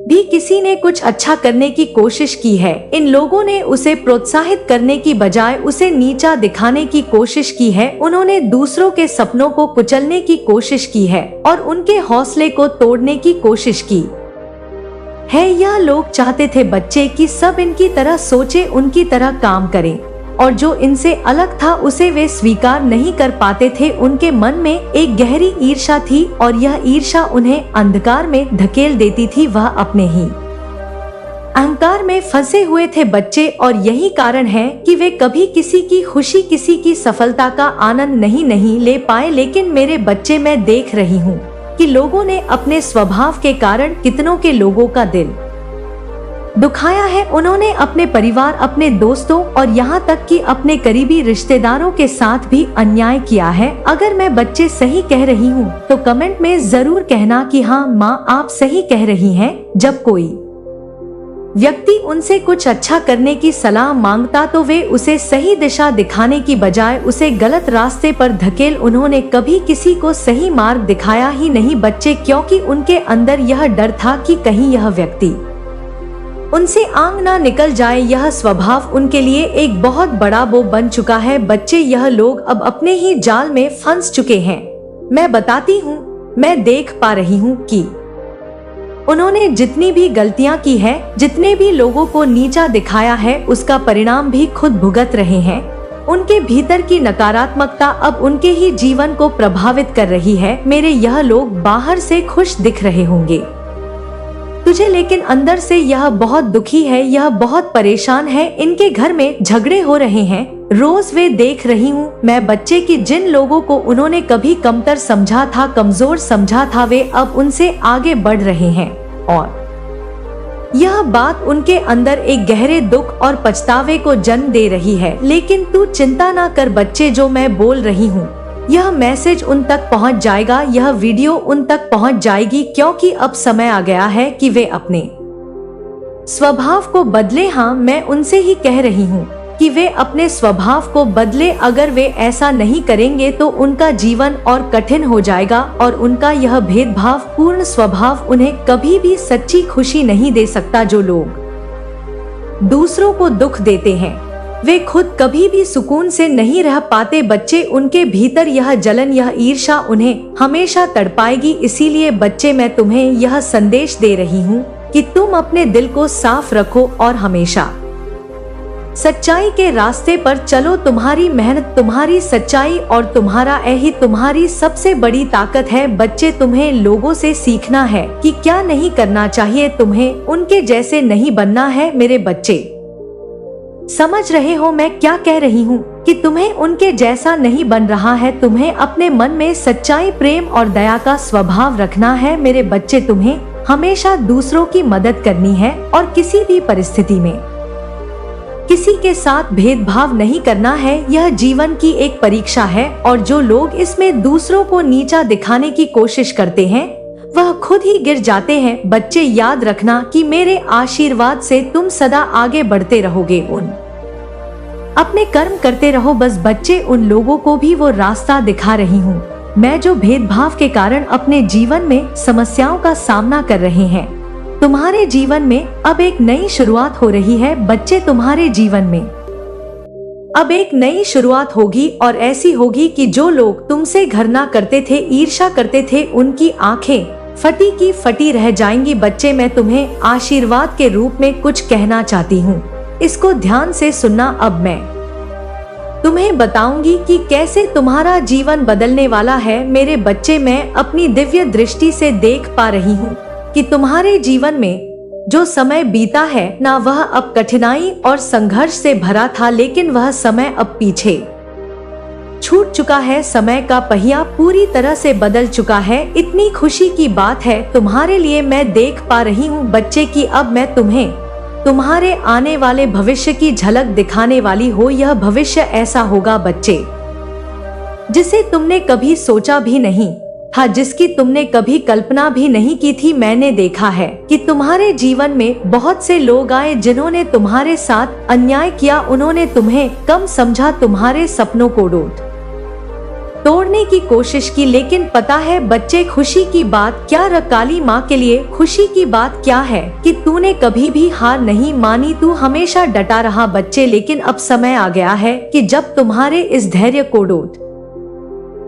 भी किसी ने कुछ अच्छा करने की कोशिश की है, इन लोगों ने उसे प्रोत्साहित करने की बजाय उसे नीचा दिखाने की कोशिश की है। उन्होंने दूसरों के सपनों को कुचलने की कोशिश की है और उनके हौसले को तोड़ने की कोशिश की है। यह लोग चाहते थे बच्चे कि सब इनकी तरह सोचे, उनकी तरह काम करें, और जो इनसे अलग था उसे वे स्वीकार नहीं कर पाते थे। उनके मन में एक गहरी ईर्ष्या थी और यह ईर्ष्या उन्हें अंधकार में धकेल देती थी। वह अपने ही अहंकार में फंसे हुए थे बच्चे, और यही कारण है कि वे कभी किसी की खुशी, किसी की सफलता का आनंद नहीं ले पाए। लेकिन मेरे बच्चे, मैं देख रही हूँ कि लोगों ने अपने स्वभाव के कारण कितनों के लोगों का दिल दुखाया है। उन्होंने अपने परिवार, अपने दोस्तों और यहाँ तक कि अपने करीबी रिश्तेदारों के साथ भी अन्याय किया है। अगर मैं बच्चे सही कह रही हूँ तो कमेंट में जरूर कहना कि हाँ माँ, आप सही कह रही हैं। जब कोई व्यक्ति उनसे कुछ अच्छा करने की सलाह मांगता तो वे उसे सही दिशा दिखाने की बजाय उसे गलत रास्ते पर धकेल। उन्होंने कभी किसी को सही मार्ग दिखाया ही नहीं बच्चे, क्योंकि उनके अंदर यह डर था कि कहीं यह व्यक्ति उनसे आंग ना निकल जाए। यह स्वभाव उनके लिए एक बहुत बड़ा बो बन चुका है बच्चे। यह लोग अब अपने ही जाल में फंस चुके हैं। मैं बताती हूँ, मैं देख पा रही हूँ कि उन्होंने जितनी भी गलतियाँ की है, जितने भी लोगों को नीचा दिखाया है, उसका परिणाम भी खुद भुगत रहे हैं। उनके भीतर की नकारात्मकता अब उनके ही जीवन को प्रभावित कर रही है। मेरे यह लोग बाहर से खुश दिख रहे होंगे तुझे, लेकिन अंदर से यह बहुत दुखी है, यह बहुत परेशान है। इनके घर में झगड़े हो रहे हैं रोज। वे देख रही हूँ मैं बच्चे की जिन लोगों को उन्होंने कभी कमतर समझा था, कमजोर समझा था, वे अब उनसे आगे बढ़ रहे हैं। और यह बात उनके अंदर एक गहरे दुख और पछतावे को जन्म दे रही है। लेकिन तू चिंता ना कर बच्चे, जो मैं बोल रही हूँ यह मैसेज उन तक पहुंच जाएगा, यह वीडियो उन तक पहुंच जाएगी, क्योंकि अब समय आ गया है कि वे अपने स्वभाव को बदले। हाँ, मैं उनसे ही कह रही हूँ कि वे अपने स्वभाव को बदले। अगर वे ऐसा नहीं करेंगे तो उनका जीवन और कठिन हो जाएगा और उनका यह भेदभाव पूर्ण स्वभाव उन्हें कभी भी सच्ची खुशी नहीं दे सकता। जो लोग दूसरों को दुख देते हैं वे खुद कभी भी सुकून से नहीं रह पाते बच्चे। उनके भीतर यह जलन, यह ईर्ष्या उन्हें हमेशा तड़पाएगी। इसीलिए बच्चे, मैं तुम्हें यह संदेश दे रही हूँ कि तुम अपने दिल को साफ रखो और हमेशा सच्चाई के रास्ते पर चलो। तुम्हारी मेहनत, तुम्हारी सच्चाई और तुम्हारा यही तुम्हारी सबसे बड़ी ताकत है बच्चे। तुम्हें लोगों से सीखना है कि क्या नहीं करना चाहिए, तुम्हें उनके जैसे नहीं बनना है। मेरे बच्चे, समझ रहे हो मैं क्या कह रही हूँ कि तुम्हें उनके जैसा नहीं बन रहा है। तुम्हें अपने मन में सच्चाई, प्रेम और दया का स्वभाव रखना है। मेरे बच्चे, तुम्हें हमेशा दूसरों की मदद करनी है और किसी भी परिस्थिति में किसी के साथ भेदभाव नहीं करना है। यह जीवन की एक परीक्षा है और जो लोग इसमें दूसरों को नीचा दिखाने की कोशिश करते हैं वह खुद ही गिर जाते हैं। बच्चे, याद रखना कि मेरे आशीर्वाद से तुम सदा आगे बढ़ते रहोगे। अपने कर्म करते रहो बस बच्चे। उन लोगों को भी वो रास्ता दिखा रही हूँ मैं जो भेदभाव के कारण अपने जीवन में समस्याओं का सामना कर रहे हैं। तुम्हारे जीवन में अब एक नई शुरुआत हो रही है बच्चे। तुम्हारे जीवन में अब एक नई शुरुआत होगी और ऐसी होगी कि जो लोग तुमसे घृणा करते थे, ईर्ष्या करते थे, उनकी आंखें फटी की फटी रह जाएंगी। बच्चे, मैं तुम्हें आशीर्वाद के रूप में कुछ कहना चाहती हूँ, इसको ध्यान से सुनना। अब मैं तुम्हें बताऊंगी कि कैसे तुम्हारा जीवन बदलने वाला है। मेरे बच्चे, मैं अपनी दिव्य दृष्टि से देख पा रही हूँ कि तुम्हारे जीवन में जो समय बीता है ना, वह अब कठिनाई और संघर्ष से भरा था, लेकिन वह समय अब पीछे छूट चुका है, समय का पहिया पूरी तरह से बदल चुका है। इतनी खुशी की बात है तुम्हारे लिए मैं देख पा रही हूँ बच्चे की अब मैं तुम्हें तुम्हारे आने वाले भविष्य की झलक दिखाने वाली हो। यह भविष्य ऐसा होगा बच्चे जिसे तुमने कभी सोचा भी नहीं, हाँ जिसकी तुमने कभी कल्पना भी नहीं की थी। मैंने देखा है कि तुम्हारे जीवन में बहुत से लोग आए जिन्होंने तुम्हारे साथ अन्याय किया, उन्होंने तुम्हें कम समझा, तुम्हारे सपनों को तोड़ने की कोशिश की। लेकिन पता है बच्चे खुशी की बात क्या है, काली माँ के लिए खुशी की बात क्या है कि तूने कभी भी हार नहीं मानी, तू हमेशा डटा रहा बच्चे। लेकिन अब समय आ गया है कि जब तुम्हारे इस धैर्य को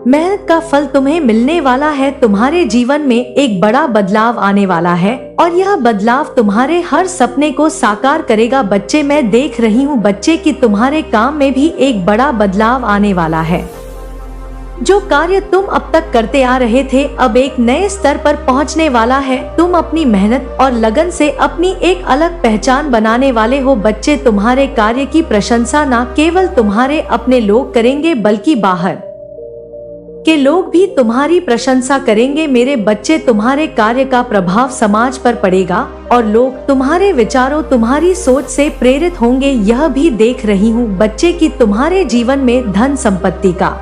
मेहनत का फल तुम्हें मिलने वाला है। तुम्हारे जीवन में एक बड़ा बदलाव आने वाला है और यह बदलाव तुम्हारे हर सपने को साकार करेगा बच्चे। मैं देख रही हूँ बच्चे कि तुम्हारे काम में भी एक बड़ा बदलाव आने वाला है। जो कार्य तुम अब तक करते आ रहे थे अब एक नए स्तर पर पहुंचने वाला है। तुम अपनी मेहनत और लगन से अपनी एक अलग पहचान बनाने वाले हो बच्चे। तुम्हारे कार्य की प्रशंसा न केवल तुम्हारे अपने लोग करेंगे बल्कि बाहर के लोग भी तुम्हारी प्रशंसा करेंगे मेरे बच्चे। तुम्हारे कार्य का प्रभाव समाज पर पड़ेगा और लोग तुम्हारे विचारों तुम्हारी सोच से प्रेरित होंगे। यह भी देख रही हूँ बच्चे कि तुम्हारे जीवन में धन संपत्ति का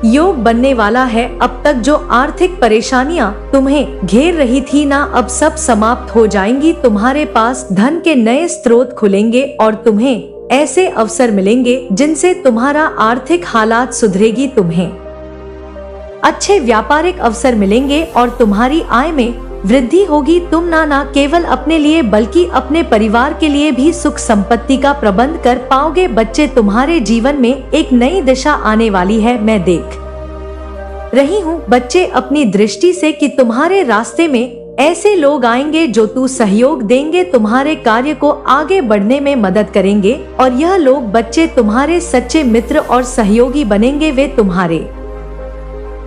योग बनने वाला है। अब तक जो आर्थिक परेशानियां तुम्हें घेर रही थी ना, अब सब समाप्त हो जाएंगी। तुम्हारे पास धन के नए स्रोत खुलेंगे और तुम्हें ऐसे अवसर मिलेंगे जिनसे तुम्हारा आर्थिक हालात सुधरेगी। तुम्हें अच्छे व्यापारिक अवसर मिलेंगे और तुम्हारी आय में वृद्धि होगी। तुम ना केवल अपने लिए बल्कि अपने परिवार के लिए भी सुख संपत्ति का प्रबंध कर पाओगे बच्चे। तुम्हारे जीवन में एक नई दिशा आने वाली है। मैं देख रही हूँ बच्चे अपनी दृष्टि से कि तुम्हारे रास्ते में ऐसे लोग आएंगे जो तू सहयोग देंगे, तुम्हारे कार्य को आगे बढ़ने में मदद करेंगे और यह लोग बच्चे तुम्हारे सच्चे मित्र और सहयोगी बनेंगे। वे तुम्हारे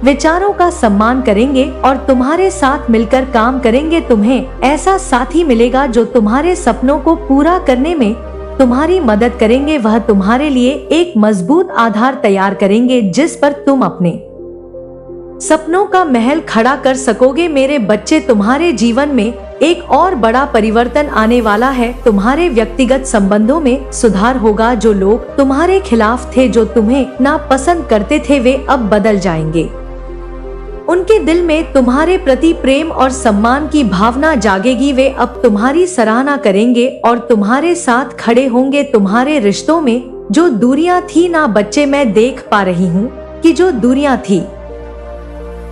विचारों का सम्मान करेंगे और तुम्हारे साथ मिलकर काम करेंगे। तुम्हें ऐसा साथी मिलेगा जो तुम्हारे सपनों को पूरा करने में तुम्हारी मदद करेंगे। वह तुम्हारे लिए एक मजबूत आधार तैयार करेंगे जिस पर तुम अपने सपनों का महल खड़ा कर सकोगे मेरे बच्चे। तुम्हारे जीवन में एक और बड़ा परिवर्तन आने वाला है। तुम्हारे व्यक्तिगत संबंधों में सुधार होगा। जो लोग तुम्हारे खिलाफ थे, जो तुम्हें नापसंद करते थे, वे अब बदल जाएंगे। उनके दिल में तुम्हारे प्रति प्रेम और सम्मान की भावना जागेगी। वे अब तुम्हारी सराहना करेंगे और तुम्हारे साथ खड़े होंगे। तुम्हारे रिश्तों में जो दूरियां थी ना बच्चे, मैं देख पा रही हूँ कि जो दूरियां थी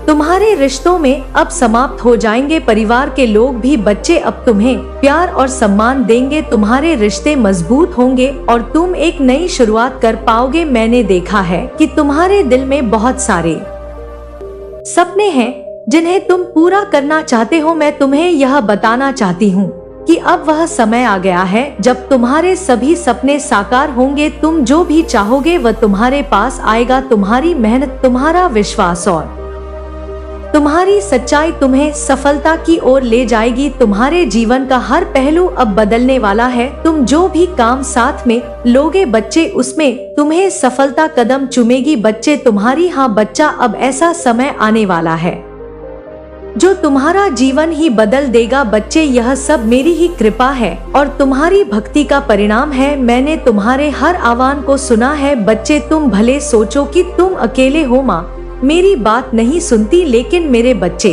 तुम्हारे रिश्तों में अब समाप्त हो जाएंगे। परिवार के लोग भी बच्चे अब तुम्हें प्यार और सम्मान देंगे। तुम्हारे रिश्ते मजबूत होंगे और तुम एक नई शुरुआत कर पाओगे। मैंने देखा है कि तुम्हारे दिल में बहुत सारे सपने हैं जिन्हें तुम पूरा करना चाहते हो। मैं तुम्हें यह बताना चाहती हूँ कि अब वह समय आ गया है जब तुम्हारे सभी सपने साकार होंगे। तुम जो भी चाहोगे वह तुम्हारे पास आएगा। तुम्हारी मेहनत, तुम्हारा विश्वास और तुम्हारी सच्चाई तुम्हें सफलता की ओर ले जाएगी। तुम्हारे जीवन का हर पहलू अब बदलने वाला है। तुम जो भी काम साथ में लोगे बच्चे, उसमें तुम्हें सफलता कदम चूमेगी बच्चे। तुम्हारी हाँ बच्चा, अब ऐसा समय आने वाला है जो तुम्हारा जीवन ही बदल देगा बच्चे। यह सब मेरी ही कृपा है और तुम्हारी भक्ति का परिणाम है। मैंने तुम्हारे हर आह्वान को सुना है बच्चे। तुम भले सोचो कि तुम अकेले हो, माँ मेरी बात नहीं सुनती, लेकिन मेरे बच्चे,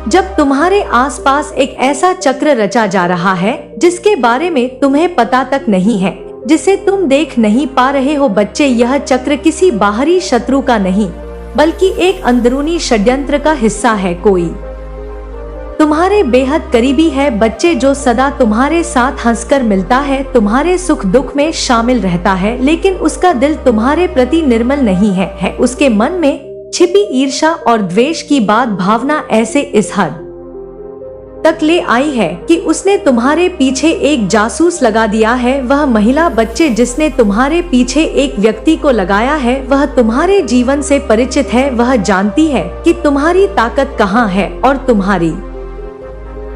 जब तुम्हारे आसपास एक ऐसा चक्र रचा जा रहा है जिसके बारे में तुम्हें पता तक नहीं है, जिसे तुम देख नहीं पा रहे हो बच्चे, यह चक्र किसी बाहरी शत्रु का नहीं बल्कि एक अंदरूनी षड्यंत्र का हिस्सा है। कोई तुम्हारे बेहद करीबी है बच्चे, जो सदा तुम्हारे साथ हंसकर मिलता है, तुम्हारे सुख दुख में शामिल रहता है, लेकिन उसका दिल तुम्हारे प्रति निर्मल नहीं है। उसके मन में छिपी ईर्ष्या और द्वेष की बात भावना ऐसे इस हद तक ले आई है कि उसने तुम्हारे पीछे एक जासूस लगा दिया है। वह महिला बच्चे जिसने तुम्हारे पीछे एक व्यक्ति को लगाया है, वह तुम्हारे जीवन से परिचित है। वह जानती है कि तुम्हारी ताकत कहाँ है और तुम्हारी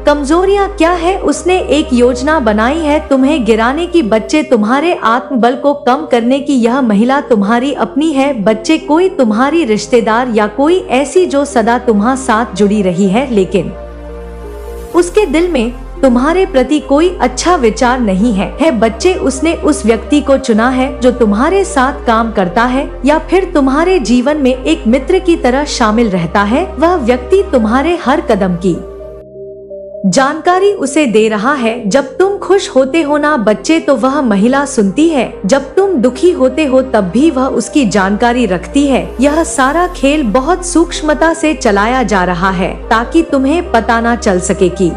कमजोरियां क्या है, उसने एक योजना बनाई है तुम्हें गिराने की। बच्चे, तुम्हारे आत्मबल को कम करने की यह महिला तुम्हारी अपनी है। बच्चे, कोई तुम्हारी रिश्तेदार या कोई ऐसी जो सदा तुम्हारे साथ जुड़ी रही है, लेकिन उसके दिल में तुम्हारे प्रति कोई अच्छा विचार नहीं है। बच्चे, उसने उस व्यक्ति को चुना है जो तुम्हारे साथ काम करता है या फिर तुम्हारे जीवन में एक मित्र की तरह शामिल रहता है। वह व्यक्ति तुम्हारे हर कदम की जानकारी उसे दे रहा है। जब तुम खुश होते हो ना बच्चे, तो वह महिला सुनती है। जब तुम दुखी होते हो तब भी वह उसकी जानकारी रखती है। यह सारा खेल बहुत सूक्ष्मता से चलाया जा रहा है ताकि तुम्हें पता ना चल सके कि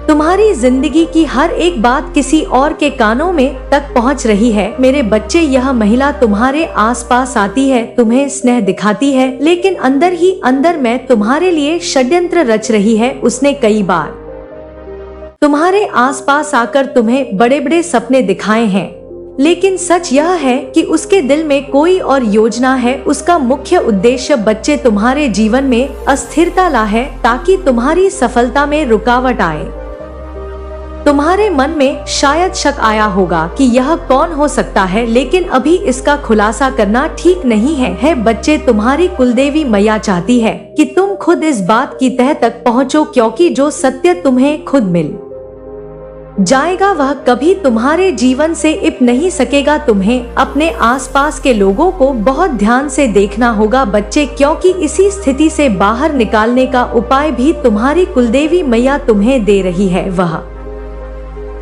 तुम्हारी जिंदगी की हर एक बात किसी और के कानों में तक पहुंच रही है। मेरे बच्चे, यह महिला तुम्हारे आसपास आती है, तुम्हें स्नेह दिखाती है, लेकिन अंदर ही अंदर में तुम्हारे लिए षड्यंत्र रच रही है। उसने कई बार तुम्हारे आसपास आकर तुम्हें बड़े बड़े सपने दिखाए हैं, लेकिन सच यह है कि उसके दिल में कोई और योजना है। उसका मुख्य उद्देश्य बच्चे तुम्हारे जीवन में अस्थिरता ला है ताकि तुम्हारी सफलता में रुकावट आए। तुम्हारे मन में शायद शक आया होगा कि यह कौन हो सकता है, लेकिन अभी इसका खुलासा करना ठीक नहीं है। बच्चे, तुम्हारी कुलदेवी मैया चाहती है कि तुम खुद इस बात की तह तक पहुंचो, क्योंकि जो सत्य तुम्हें खुद मिल जाएगा वह कभी तुम्हारे जीवन से इप नहीं सकेगा। तुम्हें अपने आसपास के लोगों को बहुत ध्यान से देखना होगा बच्चे, क्योंकि इसी स्थिति से बाहर निकालने का उपाय भी तुम्हारी कुलदेवी मैया तुम्हें दे रही है। वह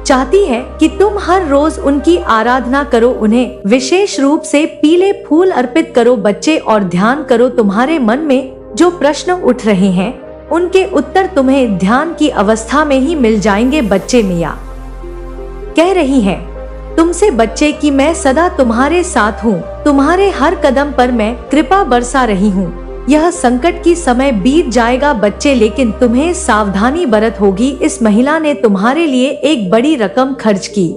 चाहती है कि तुम हर रोज उनकी आराधना करो, उन्हें विशेष रूप से पीले फूल अर्पित करो बच्चे, और ध्यान करो। तुम्हारे मन में जो प्रश्न उठ रहे हैं उनके उत्तर तुम्हें ध्यान की अवस्था में ही मिल जाएंगे। बच्चे, मैया कह रही है तुमसे बच्चे कि मैं सदा तुम्हारे साथ हूँ, तुम्हारे हर कदम पर मैं कृपा बरसा रही हूँ। यह संकट की समय बीत जाएगा बच्चे, लेकिन तुम्हें सावधानी बरत होगी। इस महिला ने तुम्हारे लिए एक बड़ी रकम खर्च की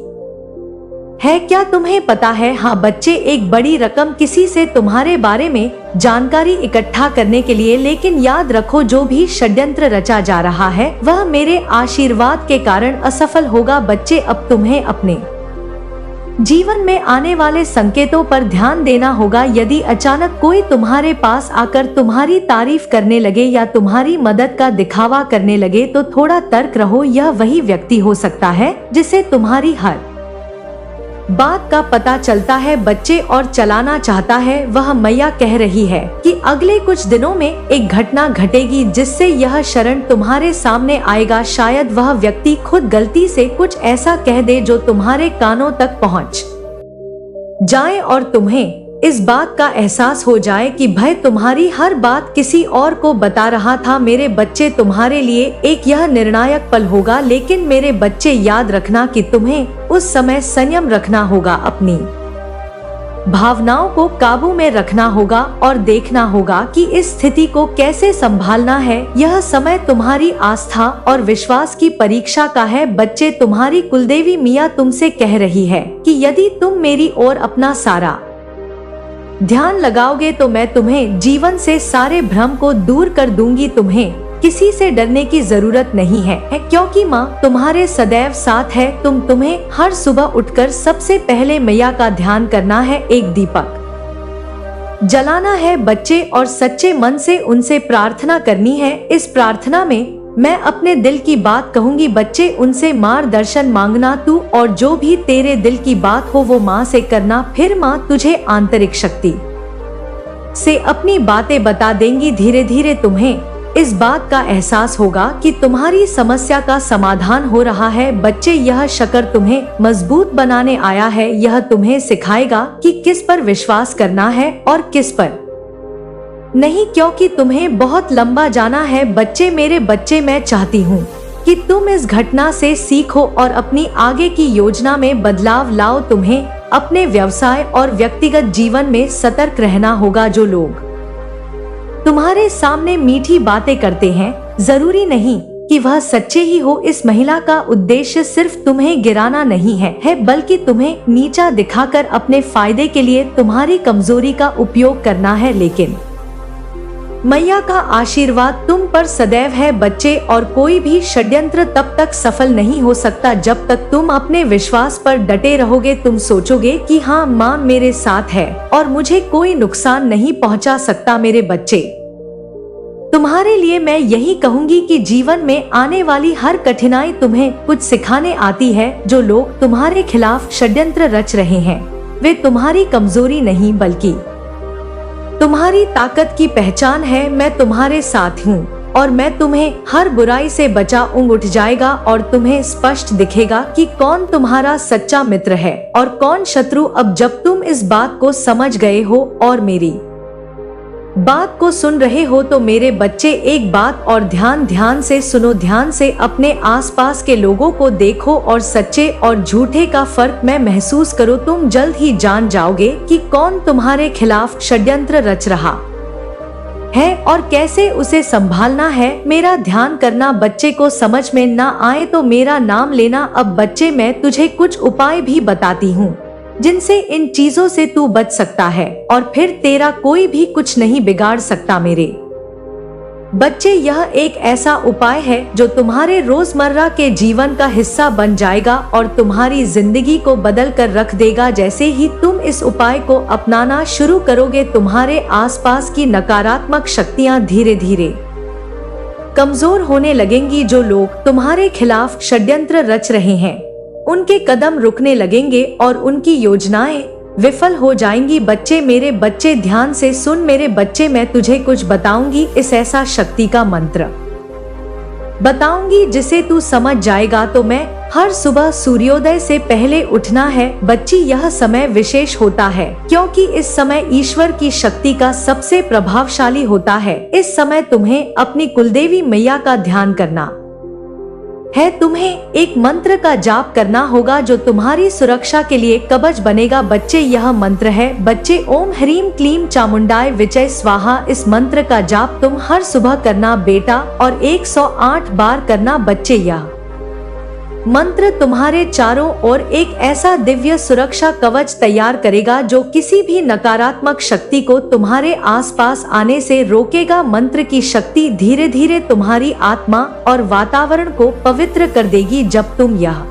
है, क्या तुम्हें पता है? हाँ बच्चे, एक बड़ी रकम किसी से तुम्हारे बारे में जानकारी इकट्ठा करने के लिए। लेकिन याद रखो, जो भी षड्यंत्र रचा जा रहा है वह मेरे आशीर्वाद के कारण असफल होगा। बच्चे, अब तुम्हें अपने जीवन में आने वाले संकेतों पर ध्यान देना होगा। यदि अचानक कोई तुम्हारे पास आकर तुम्हारी तारीफ करने लगे या तुम्हारी मदद का दिखावा करने लगे तो थोड़ा तर्क रहो। यह वही व्यक्ति हो सकता है जिसे तुम्हारी हर बात का पता चलता है बच्चे और चलाना चाहता है। वह मैया कह रही है कि अगले कुछ दिनों में एक घटना घटेगी जिससे यह शरण तुम्हारे सामने आएगा। शायद वह व्यक्ति खुद गलती से कुछ ऐसा कह दे जो तुम्हारे कानों तक पहुंच जाए और तुम्हें इस बात का एहसास हो जाए कि भय तुम्हारी हर बात किसी और को बता रहा था। मेरे बच्चे, तुम्हारे लिए एक यह निर्णायक पल होगा, लेकिन मेरे बच्चे याद रखना कि तुम्हें उस समय संयम रखना होगा, अपनी भावनाओं को काबू में रखना होगा और देखना होगा कि इस स्थिति को कैसे संभालना है। यह समय तुम्हारी आस्था और विश्वास की परीक्षा का है। बच्चे, तुम्हारी कुलदेवी मैया तुमसे कह रही है कि यदि तुम मेरी ओर अपना सारा ध्यान लगाओगे तो मैं तुम्हें जीवन से सारे भ्रम को दूर कर दूंगी। तुम्हें किसी से डरने की जरूरत नहीं है, क्योंकि माँ तुम्हारे सदैव साथ है। तुम्हें हर सुबह उठकर सबसे पहले मैया का ध्यान करना है, एक दीपक जलाना है बच्चे, और सच्चे मन से उनसे प्रार्थना करनी है। इस प्रार्थना में मैं अपने दिल की बात कहूंगी बच्चे, उनसे मार्गदर्शन मांगना तू, और जो भी तेरे दिल की बात हो वो माँ से करना। फिर माँ तुझे आंतरिक शक्ति से अपनी बातें बता देंगी। धीरे धीरे तुम्हें इस बात का एहसास होगा कि तुम्हारी समस्या का समाधान हो रहा है। बच्चे, यह शकर तुम्हें मजबूत बनाने आया है। यह तुम्हें सिखाएगा कि किस पर विश्वास करना है और किस पर नहीं, क्योंकि तुम्हें बहुत लंबा जाना है। बच्चे, मेरे बच्चे, मैं चाहती हूँ कि तुम इस घटना से सीखो और अपनी आगे की योजना में बदलाव लाओ। तुम्हें अपने व्यवसाय और व्यक्तिगत जीवन में सतर्क रहना होगा। जो लोग तुम्हारे सामने मीठी बातें करते हैं, जरूरी नहीं कि वह सच्चे ही हो। इस महिला का उद्देश्य सिर्फ तुम्हें गिराना नहीं है, बल्कि तुम्हें नीचा दिखाकर अपने फायदे के लिए तुम्हारी कमजोरी का उपयोग करना है। लेकिन मैया का आशीर्वाद तुम पर सदैव है बच्चे, और कोई भी षड्यंत्र तब तक सफल नहीं हो सकता जब तक तुम अपने विश्वास पर डटे रहोगे। तुम सोचोगे कि हाँ, माँ मेरे साथ है और मुझे कोई नुकसान नहीं पहुँचा सकता। मेरे बच्चे, तुम्हारे लिए मैं यही कहूंगी कि जीवन में आने वाली हर कठिनाई तुम्हें कुछ सिखाने आती है। जो लोग तुम्हारे खिलाफ षड्यंत्र रच रहे हैं वे तुम्हारी कमजोरी नहीं बल्कि तुम्हारी ताकत की पहचान है। मैं तुम्हारे साथ हूँ और मैं तुम्हें हर बुराई से बचाऊंगा। उठ जाएगा और तुम्हें स्पष्ट दिखेगा कि कौन तुम्हारा सच्चा मित्र है और कौन शत्रु। अब जब तुम इस बात को समझ गए हो और मेरी बात को सुन रहे हो तो मेरे बच्चे एक बात और ध्यान से सुनो। ध्यान से अपने आसपास के लोगों को देखो और सच्चे और झूठे का फर्क मैं महसूस करो। तुम जल्द ही जान जाओगे कि कौन तुम्हारे खिलाफ षड्यंत्र रच रहा है और कैसे उसे संभालना है। मेरा ध्यान करना। बच्चे को समझ में ना आए तो मेरा नाम लेना। अब बच्चे, मैं तुझे कुछ उपाय भी बताती हूँ जिनसे इन चीजों से तू बच सकता है और फिर तेरा कोई भी कुछ नहीं बिगाड़ सकता। मेरे बच्चे, यह एक ऐसा उपाय है जो तुम्हारे रोजमर्रा के जीवन का हिस्सा बन जाएगा और तुम्हारी जिंदगी को बदल कर रख देगा। जैसे ही तुम इस उपाय को अपनाना शुरू करोगे तुम्हारे आसपास की नकारात्मक शक्तियां धीरे धीरे कमजोर होने लगेंगी। जो लोग तुम्हारे खिलाफ षड्यंत्र रच रहे हैं उनके कदम रुकने लगेंगे और उनकी योजनाएं विफल हो जाएंगी। बच्चे, मेरे बच्चे ध्यान से सुन। मेरे बच्चे, मैं तुझे कुछ बताऊंगी, इस ऐसा शक्ति का मंत्र बताऊंगी जिसे तू समझ जाएगा। तो मैं हर सुबह सूर्योदय से पहले उठना है। बच्ची, यह समय विशेष होता है क्योंकि इस समय ईश्वर की शक्ति का सबसे प्रभावशाली होता है। इस समय तुम्हें अपनी कुलदेवी मैया का ध्यान करना है। तुम्हें एक मंत्र का जाप करना होगा जो तुम्हारी सुरक्षा के लिए कवच बनेगा। बच्चे, यह मंत्र है बच्चे, ओम ह्रीम क्लीम चामुंडाय विजय स्वाहा। इस मंत्र का जाप तुम हर सुबह करना बेटा और 108 बार करना। बच्चे, यह मंत्र तुम्हारे चारों ओर एक ऐसा दिव्य सुरक्षा कवच तैयार करेगा जो किसी भी नकारात्मक शक्ति को तुम्हारे आसपास आने से रोकेगा। मंत्र की शक्ति धीरे धीरे तुम्हारी आत्मा और वातावरण को पवित्र कर देगी। जब तुम यह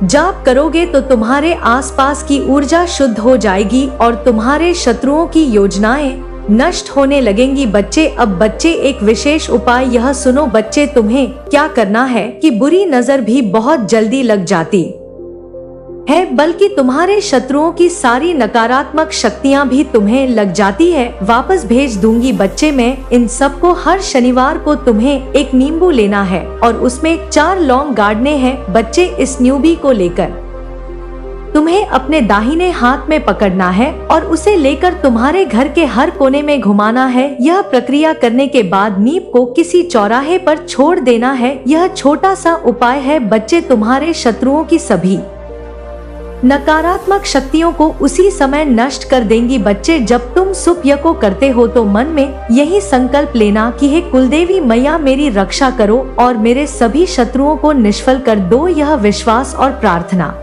जाप करोगे तो तुम्हारे आसपास की ऊर्जा शुद्ध हो जाएगी और तुम्हारे शत्रुओं की योजनाएं नष्ट होने लगेंगी। बच्चे, अब बच्चे एक विशेष उपाय यह सुनो। बच्चे, तुम्हें क्या करना है कि बुरी नजर भी बहुत जल्दी लग जाती है बल्कि तुम्हारे शत्रुओं की सारी नकारात्मक शक्तियां भी तुम्हें लग जाती है। वापस भेज दूंगी। बच्चे, मैं इन सबको हर शनिवार को तुम्हें एक नींबू लेना है और उसमें 4 लौंग गाड़ने हैं। बच्चे, इस नींबू को लेकर तुम्हें अपने दाहिने हाथ में पकड़ना है और उसे लेकर तुम्हारे घर के हर कोने में घुमाना है। यह प्रक्रिया करने के बाद नींब को किसी चौराहे पर छोड़ देना है। यह छोटा सा उपाय है बच्चे, तुम्हारे शत्रुओं की सभी नकारात्मक शक्तियों को उसी समय नष्ट कर देंगी। बच्चे, जब तुम सुप्य को करते हो तो मन में यही संकल्प लेना कि हे कुलदेवी मैया, मेरी रक्षा करो और मेरे सभी शत्रुओं को निष्फल कर दो। यह विश्वास और प्रार्थना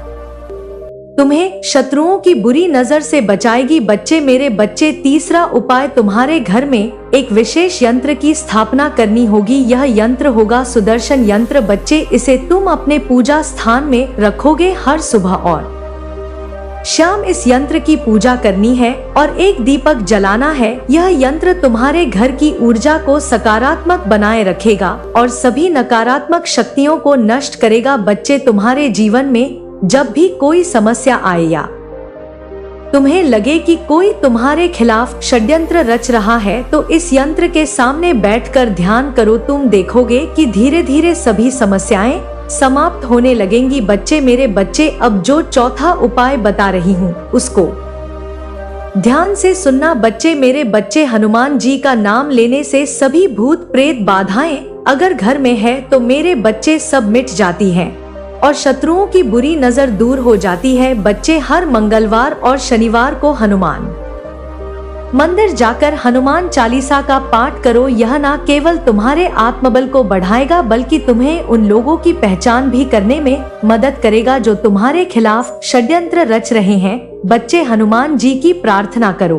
तुम्हें शत्रुओं की बुरी नजर से बचाएगी। बच्चे, मेरे बच्चे, तीसरा उपाय, तुम्हारे घर में एक विशेष यंत्र की स्थापना करनी होगी। यह यंत्र होगा सुदर्शन यंत्र। बच्चे, इसे तुम अपने पूजा स्थान में रखोगे। हर सुबह और शाम इस यंत्र की पूजा करनी है और एक दीपक जलाना है। यह यंत्र तुम्हारे घर की ऊर्जा को सकारात्मक बनाए रखेगा और सभी नकारात्मक शक्तियों को नष्ट करेगा। बच्चे, तुम्हारे जीवन में जब भी कोई समस्या आए या तुम्हें लगे कि कोई तुम्हारे खिलाफ षड्यंत्र रच रहा है तो इस यंत्र के सामने बैठकर ध्यान करो। तुम देखोगे कि धीरे धीरे सभी समस्याएं समाप्त होने लगेंगी। बच्चे, मेरे बच्चे, अब जो चौथा उपाय बता रही हूँ उसको ध्यान से सुनना। बच्चे, मेरे बच्चे, हनुमान जी का नाम लेने से सभी भूत प्रेत बाधाएं अगर घर में है तो मेरे बच्चे सब मिट जाती हैं और शत्रुओं की बुरी नजर दूर हो जाती है। बच्चे, हर मंगलवार और शनिवार को हनुमान मंदिर जाकर हनुमान चालीसा का पाठ करो। यह न केवल तुम्हारे आत्मबल को बढ़ाएगा बल्कि तुम्हें उन लोगों की पहचान भी करने में मदद करेगा जो तुम्हारे खिलाफ षड्यंत्र रच रहे हैं। बच्चे, हनुमान जी की प्रार्थना करो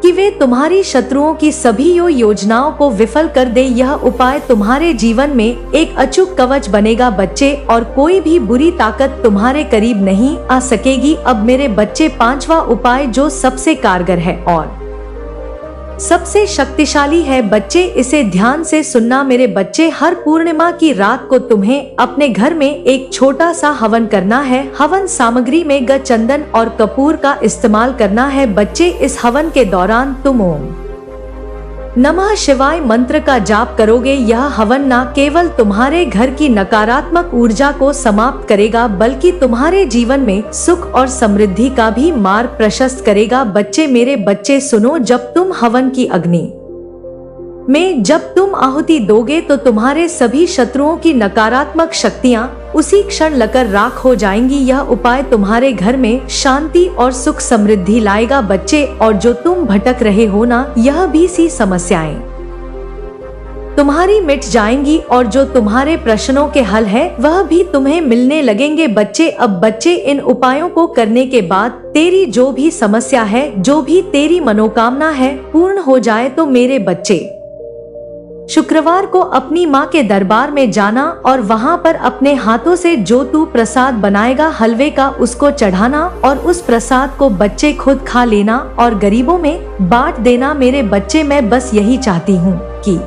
कि वे तुम्हारी शत्रुओं की सभी योजनाओं को विफल कर दे। यह उपाय तुम्हारे जीवन में एक अचूक कवच बनेगा बच्चे, और कोई भी बुरी ताकत तुम्हारे करीब नहीं आ सकेगी। अब मेरे बच्चे, पांचवा उपाय जो सबसे कारगर है और सबसे शक्तिशाली है बच्चे, इसे ध्यान से सुनना मेरे बच्चे। हर पूर्णिमा की रात को तुम्हें अपने घर में एक छोटा सा हवन करना है। हवन सामग्री में चंदन और कपूर का इस्तेमाल करना है बच्चे। इस हवन के दौरान तुम ओम नमः शिवाय मंत्र का जाप करोगे। यह हवन न केवल तुम्हारे घर की नकारात्मक ऊर्जा को समाप्त करेगा, बल्कि तुम्हारे जीवन में सुख और समृद्धि का भी मार्ग प्रशस्त करेगा बच्चे। मेरे बच्चे सुनो, जब तुम हवन की अग्नि में जब तुम आहुति दोगे तो तुम्हारे सभी शत्रुओं की नकारात्मक शक्तियां उसी क्षण लकर राख हो जाएंगी। यह उपाय तुम्हारे घर में शांति और सुख समृद्धि लाएगा बच्चे, और जो तुम भटक रहे हो ना, यह भी सी समस्याएं तुम्हारी मिट जाएंगी, और जो तुम्हारे प्रश्नों के हल है वह भी तुम्हें मिलने लगेंगे बच्चे। अब बच्चे, इन उपायों को करने के बाद तेरी जो भी समस्या है, जो भी तेरी मनोकामना है, पूर्ण हो जाए तो मेरे बच्चे शुक्रवार को अपनी माँ के दरबार में जाना और वहाँ पर अपने हाथों से जो तू प्रसाद बनाएगा हलवे का, उसको चढ़ाना और उस प्रसाद को बच्चे खुद खा लेना और गरीबों में बांट देना मेरे बच्चे। मैं बस यही चाहती हूँ कि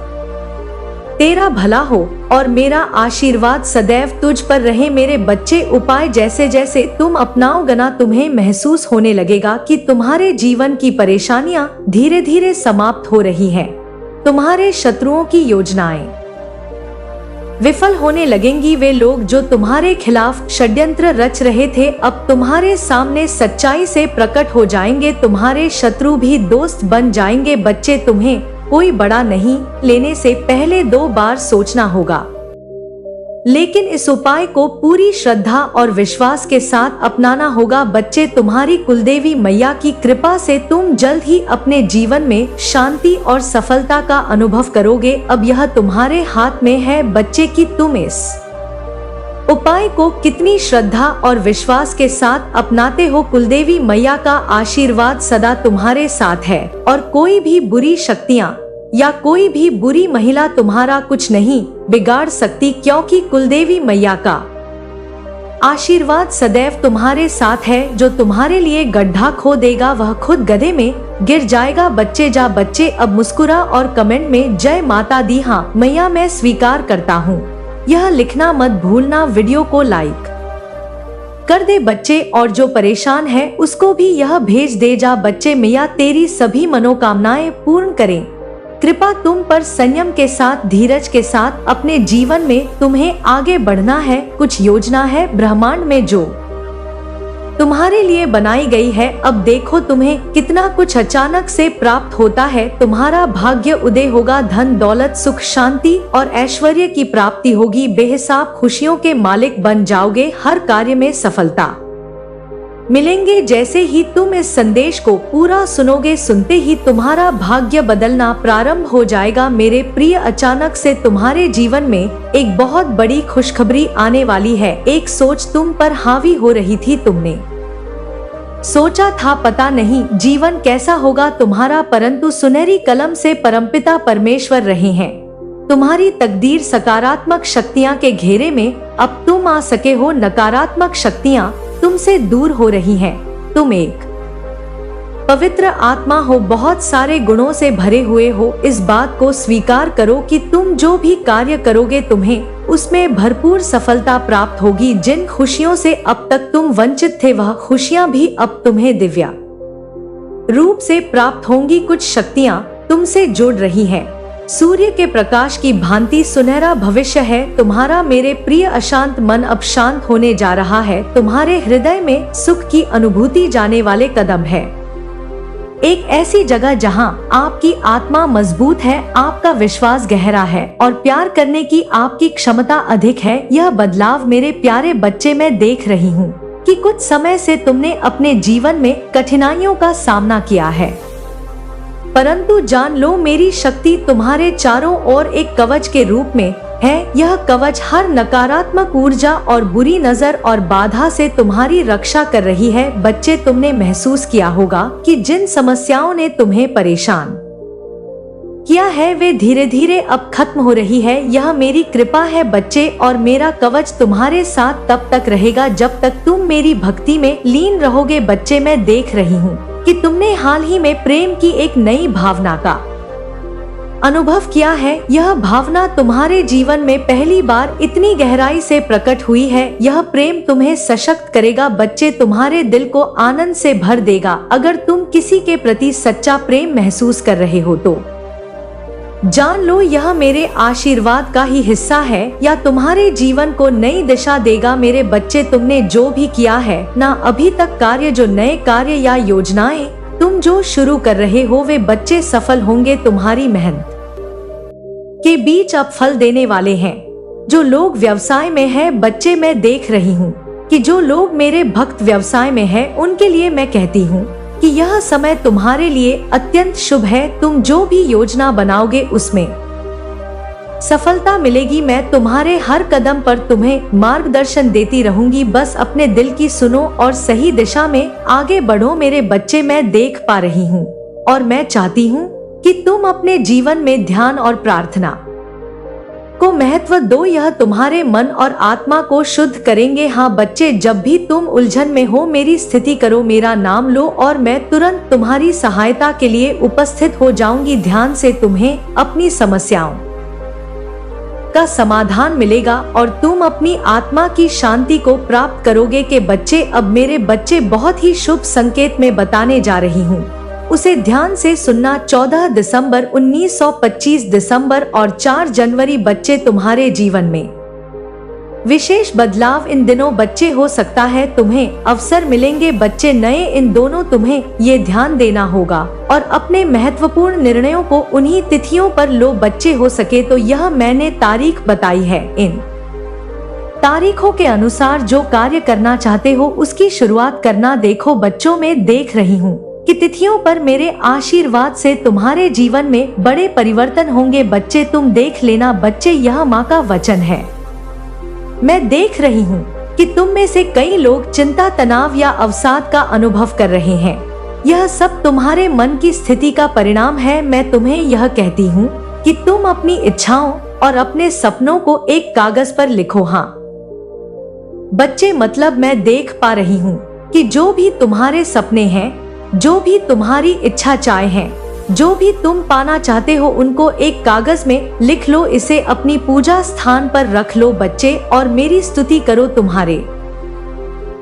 तेरा भला हो और मेरा आशीर्वाद सदैव तुझ पर रहे मेरे बच्चे। उपाय जैसे जैसे तुम अपनाओगे ना, तुम्हें महसूस होने लगेगा कि तुम्हारे जीवन की परेशानियां धीरे धीरे समाप्त हो रही हैं। तुम्हारे शत्रुओं की योजनाएं विफल होने लगेंगी। वे लोग जो तुम्हारे खिलाफ षड्यंत्र रच रहे थे, अब तुम्हारे सामने सच्चाई से प्रकट हो जाएंगे। तुम्हारे शत्रु भी दोस्त बन जाएंगे बच्चे। तुम्हें कोई बड़ा नहीं लेने से पहले 2 बार सोचना होगा, लेकिन इस उपाय को पूरी श्रद्धा और विश्वास के साथ अपनाना होगा बच्चे। तुम्हारी कुलदेवी मैया की कृपा से तुम जल्द ही अपने जीवन में शांति और सफलता का अनुभव करोगे। अब यह तुम्हारे हाथ में है बच्चे कि तुम इस उपाय को कितनी श्रद्धा और विश्वास के साथ अपनाते हो। कुलदेवी मैया का आशीर्वाद सदा तुम्हारे साथ है, और कोई भी बुरी शक्तियाँ या कोई भी बुरी महिला तुम्हारा कुछ नहीं बिगाड़ सकती, क्योंकि कुलदेवी मैया का आशीर्वाद सदैव तुम्हारे साथ है। जो तुम्हारे लिए गड्ढा खो देगा वह खुद गड्ढे में गिर जाएगा बच्चे। जा बच्चे, अब मुस्कुरा और कमेंट में जय माता दी, हाँ मैया मैं स्वीकार करता हूँ, यह लिखना मत भूलना। वीडियो को लाइक कर दे बच्चे, और जो परेशान है उसको भी यह भेज दे। जा बच्चे, मैया तेरी सभी मनोकामनाएं पूर्ण करें। कृपा तुम पर संयम के साथ, धीरज के साथ अपने जीवन में तुम्हें आगे बढ़ना है। कुछ योजना है ब्रह्मांड में जो तुम्हारे लिए बनाई गई है। अब देखो तुम्हें कितना कुछ अचानक से प्राप्त होता है। तुम्हारा भाग्य उदय होगा, धन दौलत सुख शांति और ऐश्वर्य की प्राप्ति होगी। बेहिसाब खुशियों के मालिक बन जाओगे। हर कार्य में सफलता मिलेंगे। जैसे ही तुम इस संदेश को पूरा सुनोगे, सुनते ही तुम्हारा भाग्य बदलना प्रारंभ हो जाएगा मेरे प्रिय। अचानक से तुम्हारे जीवन में एक बहुत बड़ी खुशखबरी आने वाली है। एक सोच तुम पर हावी हो रही थी। तुमने सोचा था पता नहीं जीवन कैसा होगा तुम्हारा, परंतु सुनहरी कलम से परमपिता परमेश्वर रहे हैं। तुम्हारी तकदीर सकारात्मक शक्तियाँ के घेरे में अब तुम आ सके हो। नकारात्मक शक्तियाँ तुमसे दूर हो रही हैं। तुम एक पवित्र आत्मा हो, बहुत सारे गुणों से भरे हुए हो। इस बात को स्वीकार करो कि तुम जो भी कार्य करोगे तुम्हें उसमें भरपूर सफलता प्राप्त होगी। जिन खुशियों से अब तक तुम वंचित थे वह खुशियां भी अब तुम्हें दिव्य रूप से प्राप्त होंगी। कुछ शक्तियां तुमसे जुड़ रही हैं। सूर्य के प्रकाश की भांति सुनहरा भविष्य है तुम्हारा मेरे प्रिय। अशांत मन अब शांत होने जा रहा है। तुम्हारे हृदय में सुख की अनुभूति जाने वाले कदम है। एक ऐसी जगह जहां आपकी आत्मा मजबूत है, आपका विश्वास गहरा है और प्यार करने की आपकी क्षमता अधिक है। यह बदलाव मेरे प्यारे बच्चे मैं देख रही हूँ कि कुछ समय से तुमने अपने जीवन में कठिनाइयों का सामना किया है, परंतु जान लो मेरी शक्ति तुम्हारे चारों ओर एक कवच के रूप में है। यह कवच हर नकारात्मक ऊर्जा और बुरी नजर और बाधा से तुम्हारी रक्षा कर रही है। बच्चे, तुमने महसूस किया होगा कि जिन समस्याओं ने तुम्हें परेशान किया है वे धीरे धीरे अब खत्म हो रही है। यह मेरी कृपा है बच्चे, और मेरा कवच तुम्हारे साथ तब तक रहेगा जब तक तुम मेरी भक्ति में लीन रहोगे। बच्चे, मैं देख रही हूँ कि तुमने हाल ही में प्रेम की एक नई भावना का अनुभव किया है। यह भावना तुम्हारे जीवन में पहली बार इतनी गहराई से प्रकट हुई है। यह प्रेम तुम्हें सशक्त करेगा बच्चे, तुम्हारे दिल को आनंद से भर देगा। अगर तुम किसी के प्रति सच्चा प्रेम महसूस कर रहे हो तो जान लो यह मेरे आशीर्वाद का ही हिस्सा है या तुम्हारे जीवन को नई दिशा देगा। मेरे बच्चे, तुमने जो भी किया है ना अभी तक कार्य, जो नए कार्य या योजनाएं तुम जो शुरू कर रहे हो वे बच्चे सफल होंगे। तुम्हारी मेहनत के बीच अब फल देने वाले हैं। जो लोग व्यवसाय में हैं बच्चे, मैं देख रही हूँ कि जो लोग मेरे भक्त व्यवसाय में हैं उनके लिए मैं कहती हूँ कि यह समय तुम्हारे लिए अत्यंत शुभ है। तुम जो भी योजना बनाओगे उसमें सफलता मिलेगी। मैं तुम्हारे हर कदम पर तुम्हें मार्गदर्शन देती रहूंगी। बस अपने दिल की सुनो और सही दिशा में आगे बढ़ो। मेरे बच्चे, मैं देख पा रही हूँ और मैं चाहती हूँ कि तुम अपने जीवन में ध्यान और प्रार्थना को महत्व दो। यह तुम्हारे मन और आत्मा को शुद्ध करेंगे। हाँ बच्चे, जब भी तुम उलझन में हो मेरी स्थिति करो, मेरा नाम लो और मैं तुरंत तुम्हारी सहायता के लिए उपस्थित हो जाऊंगी। ध्यान से तुम्हें अपनी समस्याओं का समाधान मिलेगा और तुम अपनी आत्मा की शांति को प्राप्त करोगे। के बच्चे, अब मेरे बच्चे बहुत ही शुभ संकेत में बताने जा रही हूँ, उसे ध्यान से सुनना। 14 दिसंबर 1925 दिसंबर और 4 जनवरी बच्चे, तुम्हारे जीवन में विशेष बदलाव इन दिनों बच्चे हो सकता है तुम्हें अवसर मिलेंगे बच्चे नए। इन दोनों तुम्हें ये ध्यान देना होगा और अपने महत्वपूर्ण निर्णयों को उन्हीं तिथियों पर लो बच्चे। हो सके तो यह मैंने तारीख बताई है, इन तारीखों के अनुसार जो कार्य करना चाहते हो उसकी शुरुआत करना। देखो बच्चों, मैं देख रही हूँ कि तिथियों पर मेरे आशीर्वाद से तुम्हारे जीवन में बड़े परिवर्तन होंगे बच्चे। तुम देख लेना बच्चे, यह माँ का वचन है। मैं देख रही हूँ कि तुम में से कई लोग चिंता, तनाव या अवसाद का अनुभव कर रहे हैं। यह सब तुम्हारे मन की स्थिति का परिणाम है। मैं तुम्हें यह कहती हूँ कि तुम अपनी इच्छाओं और अपने सपनों को एक कागज पर लिखो। हाँ बच्चे, मतलब मैं देख पा रही हूँ कि जो भी तुम्हारे सपने हैं, जो भी तुम्हारी इच्छा चाहे हैं, जो भी तुम पाना चाहते हो उनको एक कागज में लिख लो। इसे अपनी पूजा स्थान पर रख लो बच्चे और मेरी स्तुति करो। तुम्हारे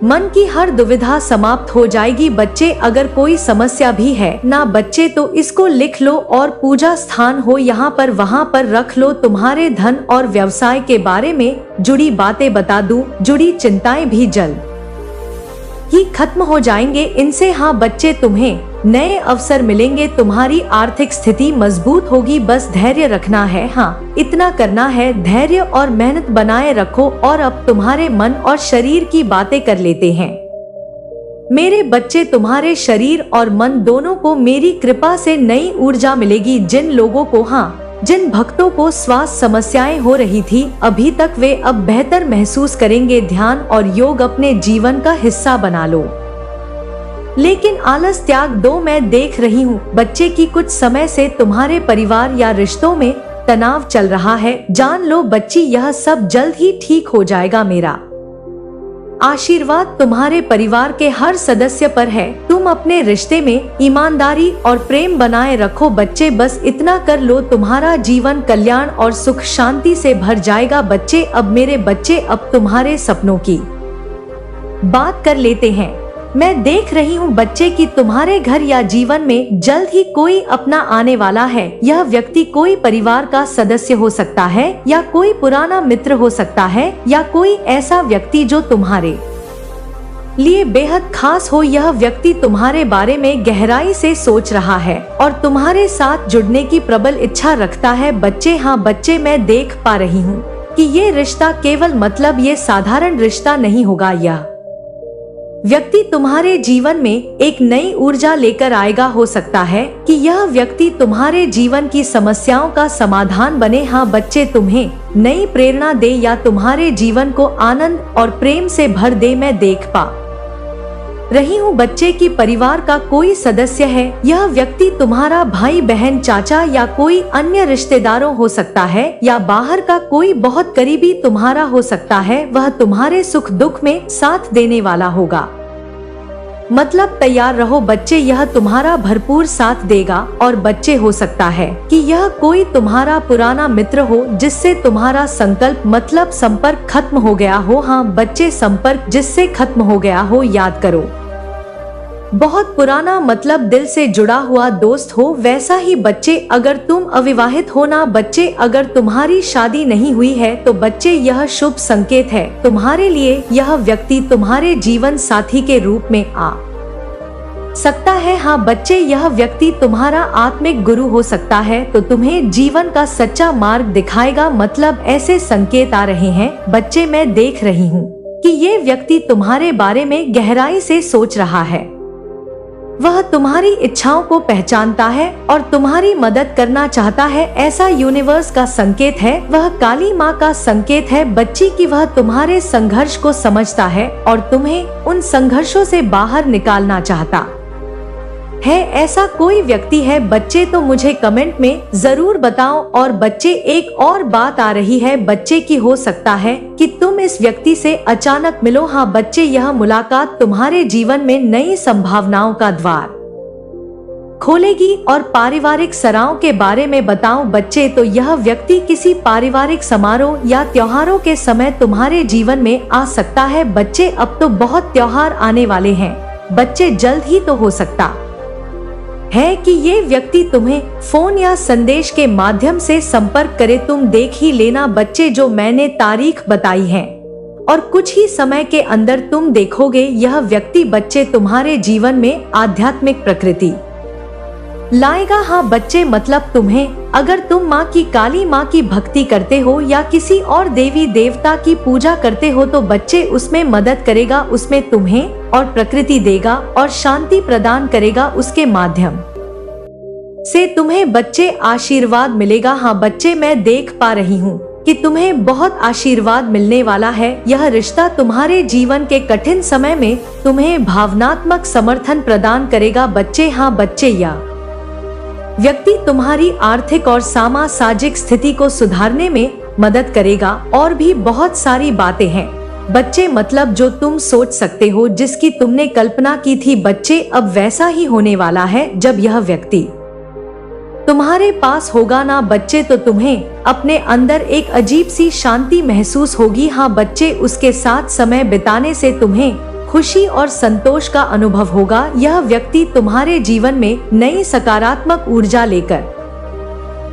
मन की हर दुविधा समाप्त हो जाएगी बच्चे। अगर कोई समस्या भी है ना बच्चे तो इसको लिख लो और पूजा स्थान हो यहाँ पर वहाँ पर रख लो। तुम्हारे धन और व्यवसाय के बारे में जुड़ी बातें बता दूं, जुड़ी चिंताएं भी जल्द ही खत्म हो जाएंगे इनसे। हाँ बच्चे, तुम्हें नए अवसर मिलेंगे, तुम्हारी आर्थिक स्थिति मजबूत होगी। बस धैर्य रखना है। हाँ इतना करना है, धैर्य और मेहनत बनाए रखो। और अब तुम्हारे मन और शरीर की बातें कर लेते हैं। मेरे बच्चे, तुम्हारे शरीर और मन दोनों को मेरी कृपा से नई ऊर्जा मिलेगी। जिन लोगों को, हाँ जिन भक्तों को स्वास्थ्य समस्याएं हो रही थी अभी तक, वे अब बेहतर महसूस करेंगे। ध्यान और योग अपने जीवन का हिस्सा बना लो, लेकिन आलस त्याग दो। मैं देख रही हूँ बच्चे की कुछ समय से तुम्हारे परिवार या रिश्तों में तनाव चल रहा है। जान लो बच्ची, यह सब जल्द ही ठीक हो जाएगा। मेरा आशीर्वाद तुम्हारे परिवार के हर सदस्य पर है। तुम अपने रिश्ते में ईमानदारी और प्रेम बनाए रखो बच्चे। बस इतना कर लो, तुम्हारा जीवन कल्याण और सुख शांति से भर जाएगा बच्चे। अब मेरे बच्चे, अब तुम्हारे सपनों की बात कर लेते हैं। मैं देख रही हूँ बच्चे कि तुम्हारे घर या जीवन में जल्द ही कोई अपना आने वाला है। यह व्यक्ति कोई परिवार का सदस्य हो सकता है या कोई पुराना मित्र हो सकता है या कोई ऐसा व्यक्ति जो तुम्हारे लिए बेहद खास हो। यह व्यक्ति तुम्हारे बारे में गहराई से सोच रहा है और तुम्हारे साथ जुड़ने की प्रबल इच्छा रखता है बच्चे। हाँ बच्चे, मैं देख पा रही हूँ कि ये रिश्ता केवल मतलब ये साधारण रिश्ता नहीं होगा। यह व्यक्ति तुम्हारे जीवन में एक नई ऊर्जा लेकर आएगा। हो सकता है कि यह व्यक्ति तुम्हारे जीवन की समस्याओं का समाधान बने। हाँ बच्चे, तुम्हें नई प्रेरणा दे या तुम्हारे जीवन को आनंद और प्रेम से भर दे। मैं देख पा रही हूँ बच्चे की परिवार का कोई सदस्य है। यह व्यक्ति तुम्हारा भाई बहन, चाचा या कोई अन्य रिश्तेदारों हो सकता है, या बाहर का कोई बहुत करीबी तुम्हारा हो सकता है। वह तुम्हारे सुख दुख में साथ देने वाला होगा। मतलब तैयार रहो बच्चे, यह तुम्हारा भरपूर साथ देगा। और बच्चे, हो सकता है कि यह कोई तुम्हारा पुराना मित्र हो जिससे तुम्हारा संकल्प मतलब संपर्क खत्म हो गया हो। हाँ बच्चे, संपर्क जिससे खत्म हो गया हो याद करो। बहुत पुराना मतलब दिल से जुड़ा हुआ दोस्त हो। वैसा ही बच्चे, अगर तुम अविवाहित हो ना बच्चे, अगर तुम्हारी शादी नहीं हुई है तो बच्चे यह शुभ संकेत है तुम्हारे लिए। यह व्यक्ति तुम्हारे जीवन साथी के रूप में आ सकता है। हाँ बच्चे, यह व्यक्ति तुम्हारा आत्मिक गुरु हो सकता है, तो तुम्हें जीवन का सच्चा मार्ग दिखाएगा। मतलब ऐसे संकेत आ रहे हैं बच्चे, मैं देख रही हूँ कि ये व्यक्ति तुम्हारे बारे में गहराई से सोच रहा है। वह तुम्हारी इच्छाओं को पहचानता है और तुम्हारी मदद करना चाहता है। ऐसा यूनिवर्स का संकेत है। वह काली माँ का संकेत है बच्ची की। वह तुम्हारे संघर्ष को समझता है और तुम्हें उन संघर्षों से बाहर निकालना चाहता है। ऐसा कोई व्यक्ति है बच्चे, तो मुझे कमेंट में जरूर बताओ। और बच्चे, एक और बात आ रही है बच्चे की, हो सकता है कि तुम इस व्यक्ति से अचानक मिलो। हाँ बच्चे, यह मुलाकात तुम्हारे जीवन में नई संभावनाओं का द्वार खोलेगी। और पारिवारिक सराहों के बारे में बताओ बच्चे, तो यह व्यक्ति किसी पारिवारिक समारोह या त्योहारों के समय तुम्हारे जीवन में आ सकता है। बच्चे, अब तो बहुत त्योहार आने वाले हैं बच्चे, जल्द ही तो हो सकता है कि ये व्यक्ति तुम्हें फोन या संदेश के माध्यम से संपर्क करे। तुम देख ही लेना बच्चे जो मैंने तारीख बताई है, और कुछ ही समय के अंदर तुम देखोगे यह व्यक्ति बच्चे तुम्हारे जीवन में आध्यात्मिक प्रकृति लाएगा। हाँ बच्चे, मतलब तुम्हें, अगर तुम माँ की, काली माँ की भक्ति करते हो या किसी और देवी देवता की पूजा करते हो तो बच्चे उसमें मदद करेगा, उसमें तुम्हें और प्रकृति देगा और शांति प्रदान करेगा। उसके माध्यम से तुम्हें बच्चे आशीर्वाद मिलेगा। हाँ बच्चे, मैं देख पा रही हूँ कि तुम्हें बहुत आशीर्वाद मिलने वाला है। यह रिश्ता तुम्हारे जीवन के कठिन समय में तुम्हें भावनात्मक समर्थन प्रदान करेगा बच्चे। हाँ बच्चे, यह व्यक्ति तुम्हारी आर्थिक और सामाजिक स्थिति को सुधारने में मदद करेगा। और भी बहुत सारी बातें हैं बच्चे, मतलब जो तुम सोच सकते हो, जिसकी तुमने कल्पना की थी बच्चे, अब वैसा ही होने वाला है। जब यह व्यक्ति तुम्हारे पास होगा ना बच्चे, तो तुम्हें अपने अंदर एक अजीब सी शांति महसूस होगी। हाँ बच्चे, उसके साथ समय बिताने से तुम्हें खुशी और संतोष का अनुभव होगा। यह व्यक्ति तुम्हारे जीवन में नई सकारात्मक ऊर्जा लेकर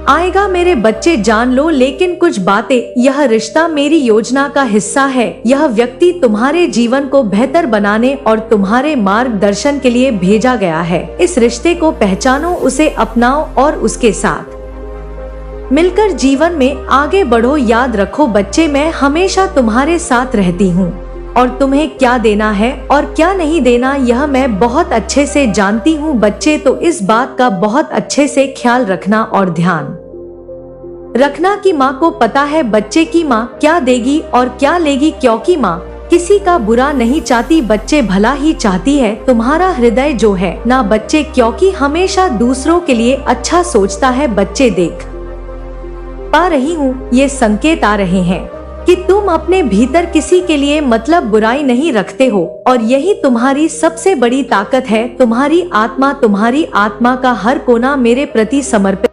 आएगा। मेरे बच्चे, जान लो लेकिन कुछ बातें, यह रिश्ता मेरी योजना का हिस्सा है। यह व्यक्ति तुम्हारे जीवन को बेहतर बनाने और तुम्हारे मार्गदर्शन के लिए भेजा गया है। इस रिश्ते को पहचानो, उसे अपनाओ और उसके साथ मिलकर जीवन में आगे बढ़ो। याद रखो बच्चे, मैं हमेशा तुम्हारे साथ रहती हूँ और तुम्हें क्या देना है और क्या नहीं देना यह मैं बहुत अच्छे से जानती हूँ बच्चे। तो इस बात का बहुत अच्छे से ख्याल रखना और ध्यान रखना कि माँ को पता है बच्चे की माँ क्या देगी और क्या लेगी, क्योंकि माँ किसी का बुरा नहीं चाहती बच्चे, भला ही चाहती है। तुम्हारा हृदय जो है ना बच्चे, क्योंकि हमेशा दूसरों के लिए अच्छा सोचता है बच्चे। देख पा रही हूँ ये संकेत आ रहे हैं कि तुम अपने भीतर किसी के लिए मतलब बुराई नहीं रखते हो, और यही तुम्हारी सबसे बड़ी ताकत है। तुम्हारी आत्मा का हर कोना मेरे प्रति समर्पित